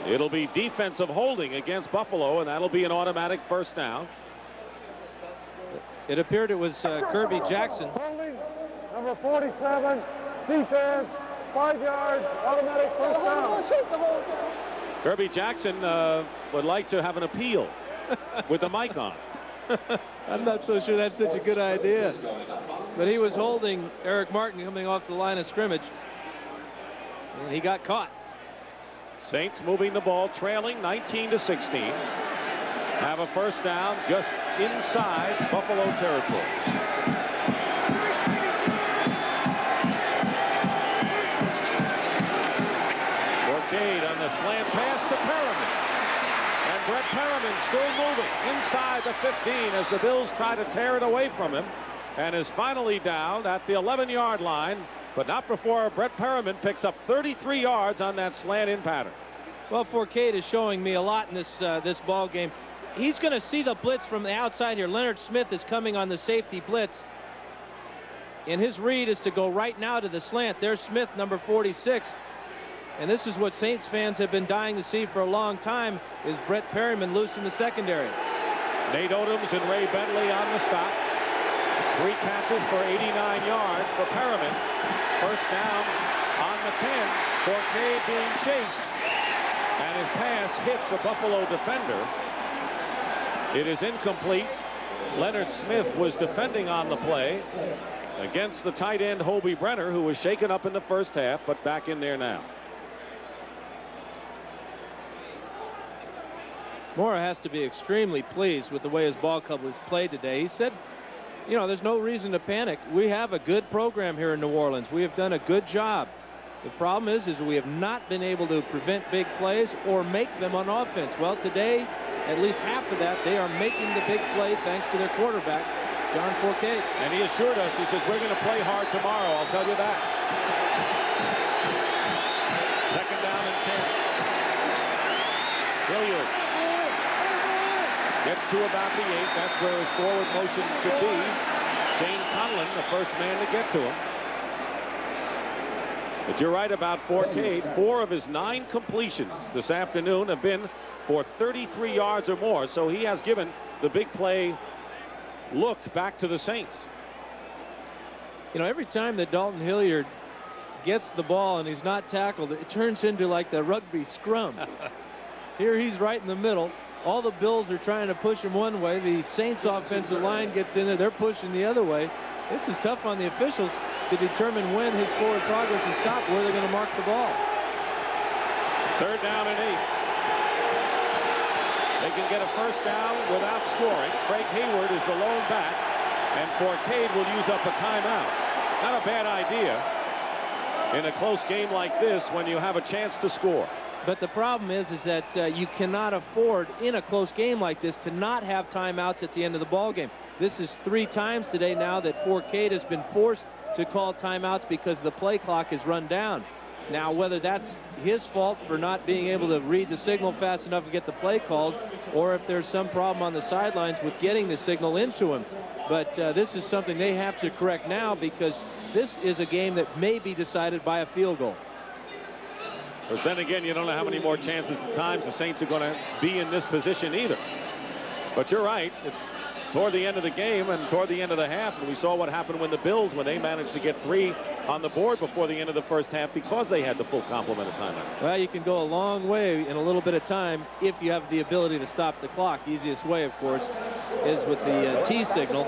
It'll be defensive holding against Buffalo, and that'll be an automatic first down.
It appeared it was Kirby Jackson.
Holding, number 47, defense, 5 yards, automatic first down.
Kirby Jackson would like to have an appeal with the mic on.
I'm not so sure that's such a good idea. But he was holding Eric Martin coming off the line of scrimmage. And he got caught.
Saints moving the ball, trailing 19-16. Have a first down just inside Buffalo territory. Fourcade on the slant pass to Perriman. And Brett Perriman still moving inside the 15 as the Bills try to tear it away from him, and is finally down at the 11-yard line, but not before Brett Perriman picks up 33 yards on that slant-in pattern.
Well, Fourcade is showing me a lot in this ball game. He's going to see the blitz from the outside here. Leonard Smith is coming on the safety blitz, and his read is to go right now to the slant. There's Smith, number 46. And this is what Saints fans have been dying to see for a long time, is Brett Perriman loose in the secondary.
Nate Odoms and Ray Bentley on the stop. 3 catches for 89 yards for Perriman. First down on the 10. Fourcade being chased, and his pass hits a Buffalo defender. It is incomplete. Leonard Smith was defending on the play against the tight end Hobie Brenner, who was shaken up in the first half, but back in there now.
Mora has to be extremely pleased with the way his ball club was played today. He said, you know, there's no reason to panic. We have a good program here in New Orleans. We have done a good job. The problem is we have not been able to prevent big plays or make them on offense. Well, today, at least half of that, they are making the big play thanks to their quarterback, John Fourcade.
And he assured us, he says, we're going to play hard tomorrow, I'll tell you that. Second down and 10. Hilliard gets to about the 8. That's where his forward motion should be. Shane Conlon, the first man to get to him. But you're right about Fourcade. 4 of his 9 completions this afternoon have been for 33 yards or more. So he has given the big play look back to the Saints.
You know, every time that Dalton Hilliard gets the ball and he's not tackled, it turns into like the rugby scrum. Here he's right in the middle. All the Bills are trying to push him one way. The Saints offensive line gets in there. They're pushing the other way. This is tough on the officials to determine when his forward progress is stopped, where they're going to mark the ball.
Third down and 8. They can get a first down without scoring. Craig Hayward is the lone back, and Fourcade will use up a timeout. Not a bad idea in a close game like this when you have a chance to score.
But the problem is that you cannot afford in a close game like this to not have timeouts at the end of the ball game. This is 3 times today now that Fourcade has been forced to call timeouts because the play clock is run down. Now, whether that's his fault for not being able to read the signal fast enough to get the play called, or if there's some problem on the sidelines with getting the signal into him. But this is something they have to correct now, because this is a game that may be decided by a field goal.
But then again, you don't know how many more chances at times the Saints are going to be in this position either. But you're right. Toward the end of the game and toward the end of the half, and we saw what happened when the Bills, when they managed to get 3 on the board before the end of the first half because they had the full complement of timeouts.
Well, you can go a long way in a little bit of time if you have the ability to stop the clock. Easiest way, of course, is with the T signal.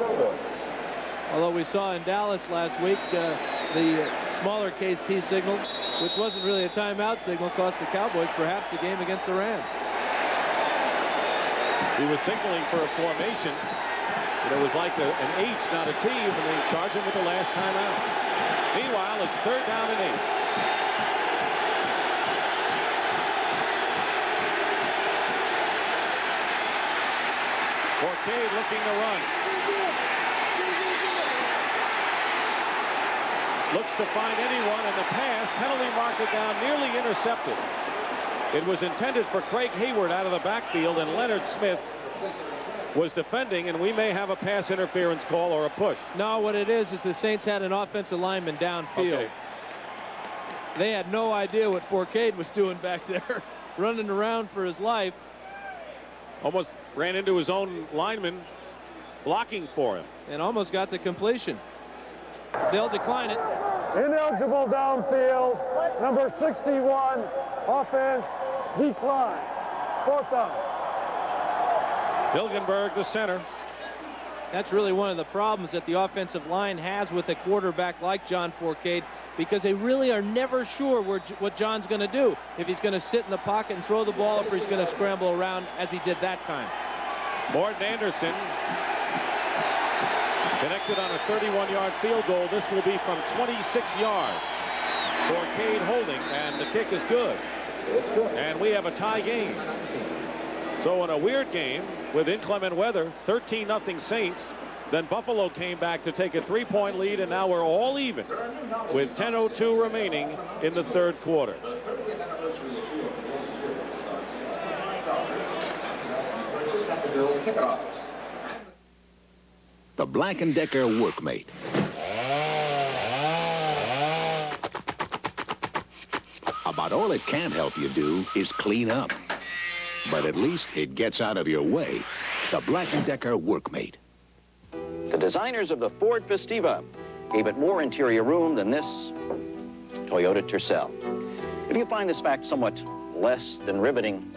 Although we saw in Dallas last week the smaller case T signal, which wasn't really a timeout signal, cost the Cowboys perhaps a game against the Rams.
He was signaling for a formation. It was like an H, not a T, and they charge him with the last timeout. Meanwhile, it's third down and 8. Fourcade looking to run. Looks to find anyone, and the pass, penalty marker down, nearly intercepted. It was intended for Craig Hayward out of the backfield, and Leonard Smith was defending, and we may have a pass interference call or a push.
No, what it is the Saints had an offensive lineman downfield.
Okay.
They had no idea what Fourcade was doing back there, running around for his life.
Almost ran into his own lineman blocking for him.
And almost got the completion. They'll decline it.
Ineligible downfield. Number 61, offense, decline. 4th down.
Hilgenberg, the center.
That's really one of the problems that the offensive line has with a quarterback like John Fourcade, because they really are never sure what John's going to do. If he's going to sit in the pocket and throw the ball up, or he's going to scramble around as he did that time.
Morton Anderson connected on a 31-yard field goal. This will be from 26 yards. Fourcade holding, and the kick is good. And we have a tie game. So in a weird game with inclement weather, 13-0 Saints. Then Buffalo came back to take a 3-point lead, and now we're all even with 10:02 remaining in the 3rd quarter.
The Black & Decker Workmate. About all it can't help you do is clean up. But at least it gets out of your way. The Black & Decker Workmate.
The designers of the Ford Festiva gave it more interior room than this Toyota Tercel. If you find this fact somewhat less than riveting,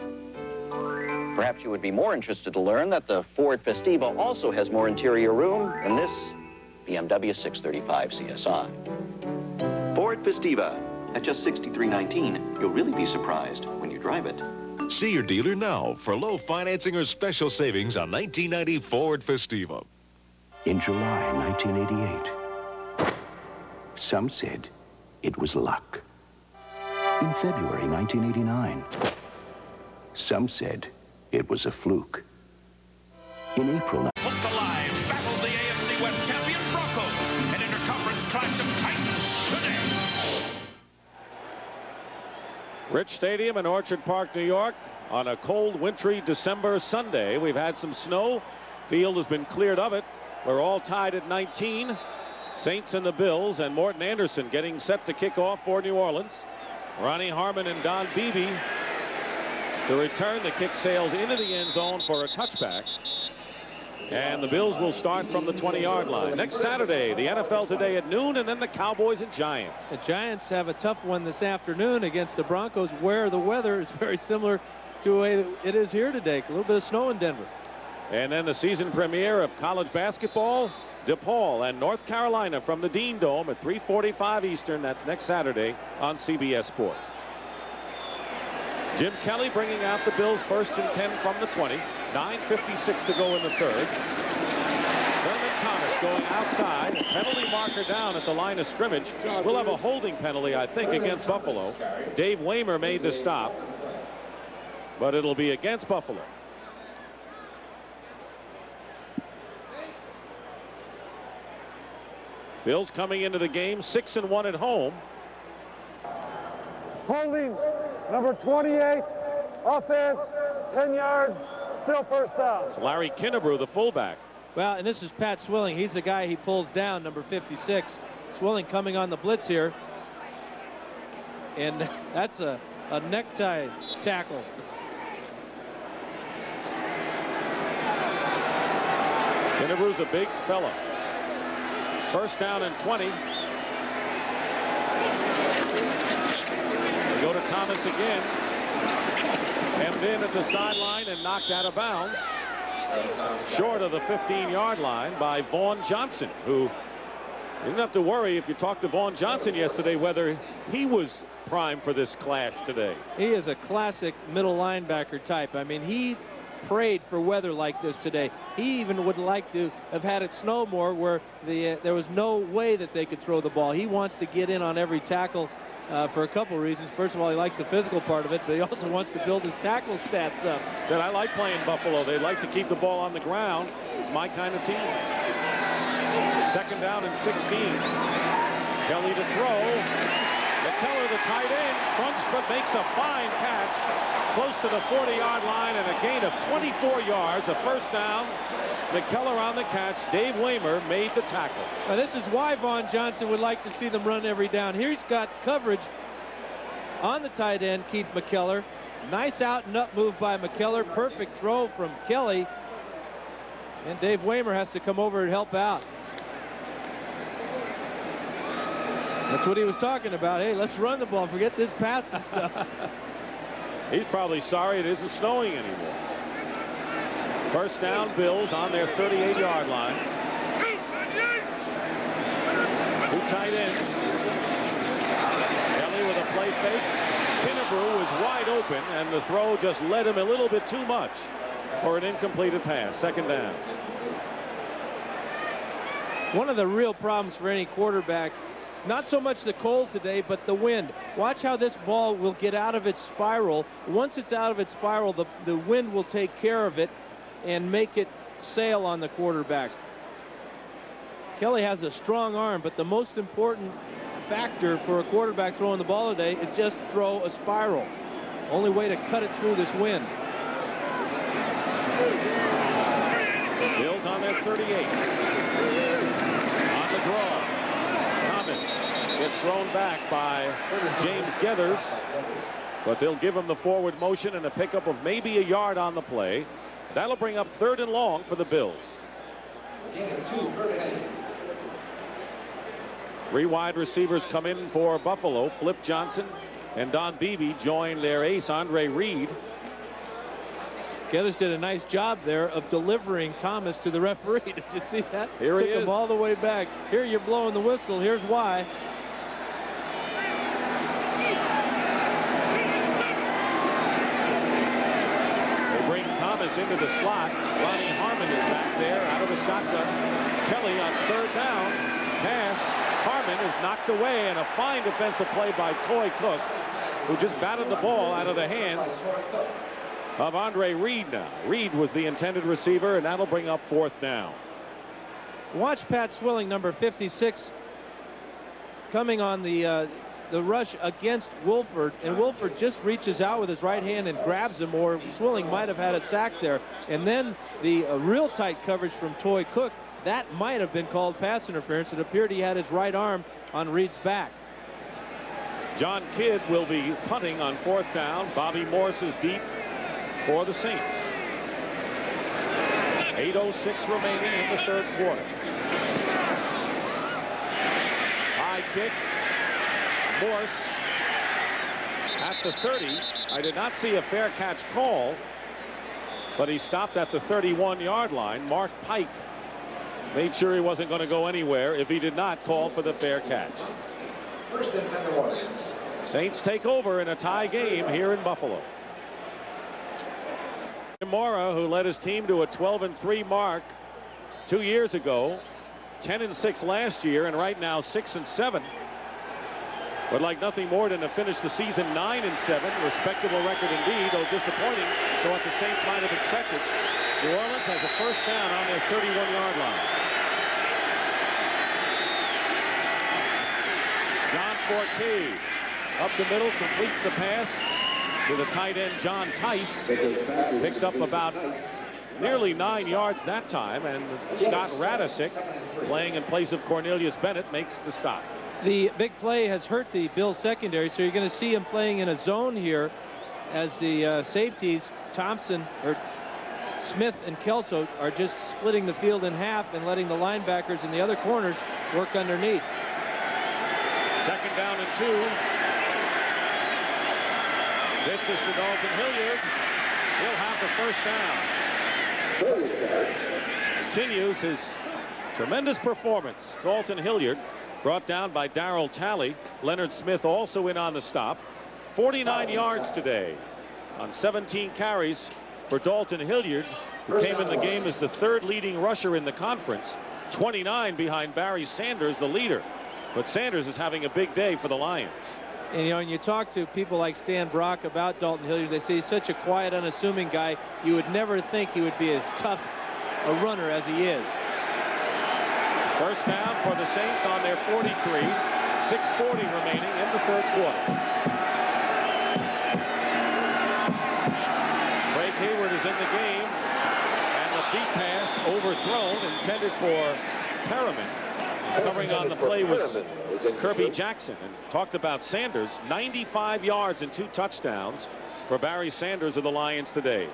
perhaps you would be more interested to learn that the Ford Festiva also has more interior room than this BMW 635 CSI. Ford Festiva. At just $63.19, you'll really be surprised when you drive it.
See your dealer now for low financing or special savings on 1990 Ford Festiva.
In July 1988, some said it was luck. In February 1989, some said it was a fluke. In April...
Hooks Alive battled the AFC West champion Broncos. An interconference clash of titans today.
Rich Stadium in Orchard Park, New York, on a cold, wintry December Sunday. We've had some snow. Field has been cleared of it. We're all tied at 19. Saints and the Bills, and Morton Anderson getting set to kick off for New Orleans. Ronnie Harmon and Don Beebe to return. The kick sails into the end zone for a touchback. And the Bills will start from the 20-yard line. Next Saturday, the NFL Today at noon, and then the Cowboys and Giants.
The Giants have a tough one this afternoon against the Broncos, where the weather is very similar to the way it is here today. A little bit of snow in Denver.
And then the season premiere of college basketball, DePaul and North Carolina from the Dean Dome at 3:45 Eastern. That's next Saturday on CBS Sports. Jim Kelly bringing out the Bills 1st and 10 from the 20. 9:56 to go in the 3rd. Thurman Thomas going outside. Penalty marker down at the line of scrimmage. We'll have a holding penalty, I think, against Buffalo. Dave Waymer made the stop, but it'll be against Buffalo. Bills coming into the game 6-1 at home.
Holding number 28, offense, 10 yards, still 1st down.
It's Larry Kinnebrew, the fullback.
Well, and this is Pat Swilling. He's the guy he pulls down, number 56. Swilling coming on the blitz here. And that's a necktie tackle.
Kinnebrew's a big fella. 1st down and 20. They go to Thomas again. Hemmed in at the sideline and knocked out of bounds. Short of the 15-yard line by Vaughn Johnson, who you didn't have to worry if you talked to Vaughn Johnson yesterday whether he was primed for this clash today.
He is a classic middle linebacker type. I mean, he prayed for weather like this today. He even would like to have had it snow more, where there was no way that they could throw the ball. He wants to get in on every tackle for a couple reasons. First of all, he likes the physical part of it, but he also wants to build his tackle stats up.
Said, I like playing Buffalo. They like to keep the ball on the ground. It's my kind of team. 2nd down and 16. Kelly to throw. McKellar, the tight end, crunched but makes a fine catch close to the 40-yard line and a gain of 24 yards, a first down. McKellar on the catch. Dave Waymer made the tackle.
Now, this is why Vaughn Johnson would like to see them run every down. Here he's got coverage on the tight end, Keith McKellar. Nice out and up move by McKellar. Perfect throw from Kelly. And Dave Waymer has to come over and help out. That's what he was talking about. Hey, let's run the ball. Forget this passing stuff.
He's probably sorry it isn't snowing anymore. First down, Bills on their 38-yard line. Two tight ends. Kelly with a play fake. Kinnebrew was wide open, and the throw just led him a little bit too much for an incompleted pass. Second down.
One of the real problems for any quarterback, not so much the cold today, but the wind. Watch how this ball will get out of its spiral. Once it's out of its spiral, the wind will take care of it and make it sail on the quarterback. Kelly has a strong arm, but the most important factor for a quarterback throwing the ball today is just throw a spiral. Only way to cut it through this wind.
Bills on their 38. On the draw. Thomas gets thrown back by James Gethers, but they'll give him the forward motion and a pickup of maybe a yard on the play. That'll bring up 3rd and long for the Bills. 3 wide receivers come in for Buffalo. Flip Johnson and Don Beebe join their ace, Andre Reed.
Gethers did a nice job there of delivering Thomas to the referee. Did you see that?
Here he is.
Took him all the way back. Here you're blowing the whistle. Here's why.
They bring Thomas into the slot. Ronnie Harmon is back there out of the shotgun. Kelly on 3rd down. Pass. Harmon is knocked away, and a fine defensive play by Toy Cook, who just batted the ball out of the hands of Andre Reed now. Reed was the intended receiver, and that'll bring up 4th down.
Watch Pat Swilling, number 56, coming on the rush against Wolford, and Wolford just reaches out with his right hand and grabs him, or Swilling might have had a sack there. And then the real tight coverage from Toy Cook, that might have been called pass interference. It appeared he had his right arm on Reed's back.
John Kidd will be punting on 4th down. Bobby Morse is deep for the Saints. 8:06 remaining in the 3rd quarter. High kick. Morse at the 30. I did not see a fair catch call, but he stopped at the 31-yard line. Mark Pike made sure he wasn't going to go anywhere if he did not call for the fair catch.
1st and 10 Warriors.
Saints take over in a tie game here in Buffalo. Mora, who led his team to a 12-3 mark 2 years ago, 10-6 last year, and right now 6-7. Would like nothing more than to finish the season 9-7. Respectable record indeed, though disappointing to what the Saints might have expected. New Orleans has a first down on their 31-yard line. John Fourcade up the middle, completes the pass to the tight end John Tice. Picks up about nearly 9 yards that time, and Scott Radisick, playing in place of Cornelius Bennett, makes the stop.
The big play has hurt the Bills secondary, so you're going to see him playing in a zone here as the safeties, Thompson, or Smith and Kelso, are just splitting the field in half and letting the linebackers in the other corners work underneath.
2nd down and 2. Pitches to Dalton Hilliard. He'll have the first down. Continues his tremendous performance. Dalton Hilliard, brought down by Darryl Talley. Leonard Smith also in on the stop. 49 yards today on 17 carries for Dalton Hilliard, who came in the game as the 3rd leading rusher in the conference. 29 behind Barry Sanders, the leader. But Sanders is having a big day for the Lions.
And, you know, when you talk to people like Stan Brock about Dalton Hilliard, they say he's such a quiet, unassuming guy. You would never think he would be as tough a runner as he is.
First down for the Saints on their 43. 6:40 remaining in the third quarter. Craig Hayward is in the game, and the deep pass overthrown, intended for Perriman. Covering on the play was Kirby Jackson. And talked about Sanders, 95 yards and 2 touchdowns for Barry Sanders of the Lions today.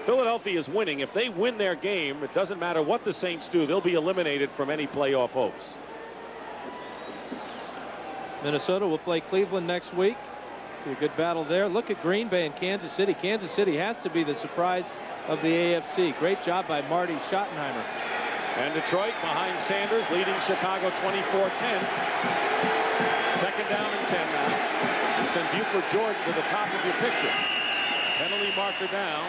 Philadelphia is winning. If they win their game, it doesn't matter what the Saints do. They'll be eliminated from any playoff hopes.
Minnesota will play Cleveland next week. Be a good battle there. Look at Green Bay and Kansas City. Kansas City has to be the surprise of the AFC. Great job by Marty Schottenheimer.
And Detroit behind Sanders, leading Chicago 24-10. Second down and 10 now. You send Buford Jordan to the top of your picture. Penalty marker down.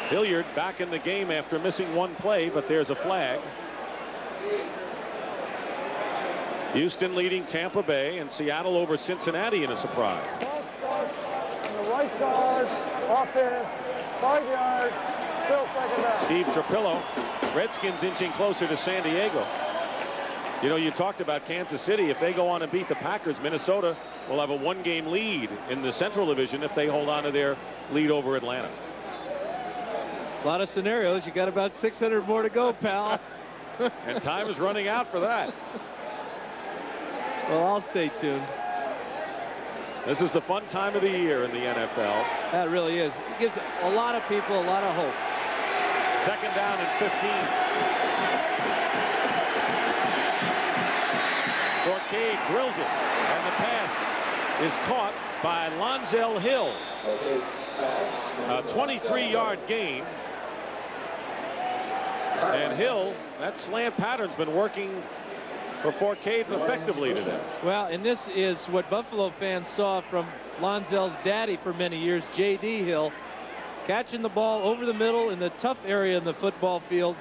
Hilliard back in the game after missing 1 play, but there's a flag. Houston leading Tampa Bay, and Seattle over Cincinnati in a surprise.
False start on the right guard, offense, 5 yards, still second down.
Steve Trapillo. Redskins inching closer to San Diego. You know, you talked about Kansas City. If they go on and beat the Packers, Minnesota will have a 1-game lead in the Central Division if they hold on to their lead over Atlanta.
A lot of scenarios. You got about 600 more to go, pal.
And time is running out for that.
Well, I'll stay tuned.
This is the fun time of the year in the NFL.
That really is. It gives a lot of people a lot of hope.
Second down and 15. Fourcade drills it, and the pass is caught by Lonzel Hill. A 23-yard gain. And Hill, that slant pattern's been working for Fourcade effectively today.
Well, and this is what Buffalo fans saw from Lonzel's daddy for many years, J.D. Hill. Catching the ball over the middle in the tough area in the football field.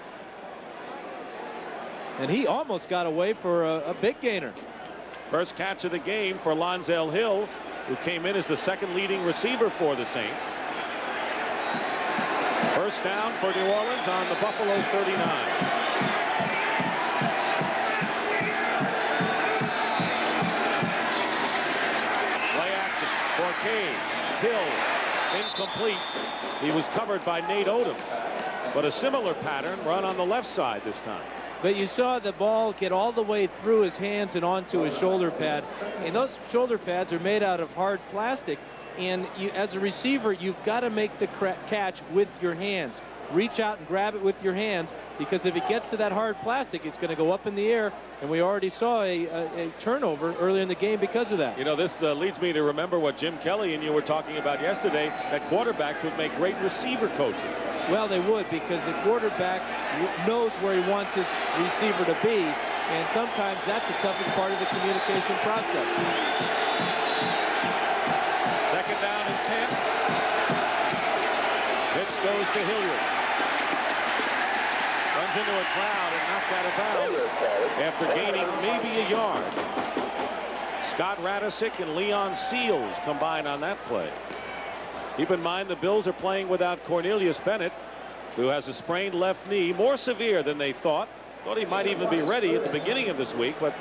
And he almost got away for a big gainer.
First catch of the game for Lonzel Hill, who came in as the second leading receiver for the Saints. First down for New Orleans on the Buffalo 39. Play action. Fourcade. Hill. Incomplete. He was covered by Nate Odom. But a similar pattern run on the left side this time.
But you saw the ball get all the way through his hands and onto his shoulder pad. And those shoulder pads are made out of hard plastic. And you, as a receiver, you've got to make the catch with your hands. Reach out and grab it with your hands, because if it gets to that hard plastic, it's going to go up in the air. And we already saw a turnover earlier in the game because of that.
You know, this leads me to remember what Jim Kelly and you were talking about yesterday, that quarterbacks would make great receiver coaches.
Well, they would, because the quarterback knows where he wants his receiver to be, and sometimes that's the toughest part of the communication process.
Second down and 10. Pitch goes to Hilliard. Runs into a crowd and knocked out of bounds after gaining maybe a yard. Scott Radisick and Leon Seals combined on that play. Keep in mind the Bills are playing without Cornelius Bennett, who has a sprained left knee, more severe than they thought. Thought he might even be ready at the beginning of this week, but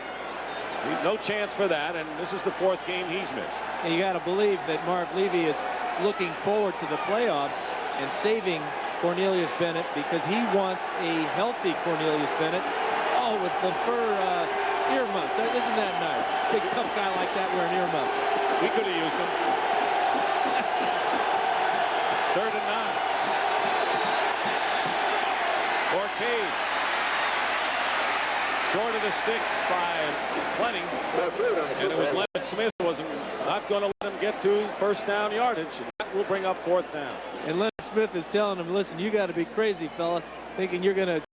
no chance for that, and this is the 4th game he's missed.
And you got to believe that Marv Levy is looking forward to the playoffs and saving Cornelius Bennett, because he wants a healthy Cornelius Bennett. Oh, with the fur earmuffs. Isn't that nice? Big tough guy like that wearing earmuffs.
We could have used him. 3rd and 9. Fourcade. Short of the sticks by plenty. And it was Leonard Smith who was not going to let him get to first down yardage. And that will bring up 4th down.
And Leonard Smith is telling him, listen, you got to be crazy, fella, thinking you're going to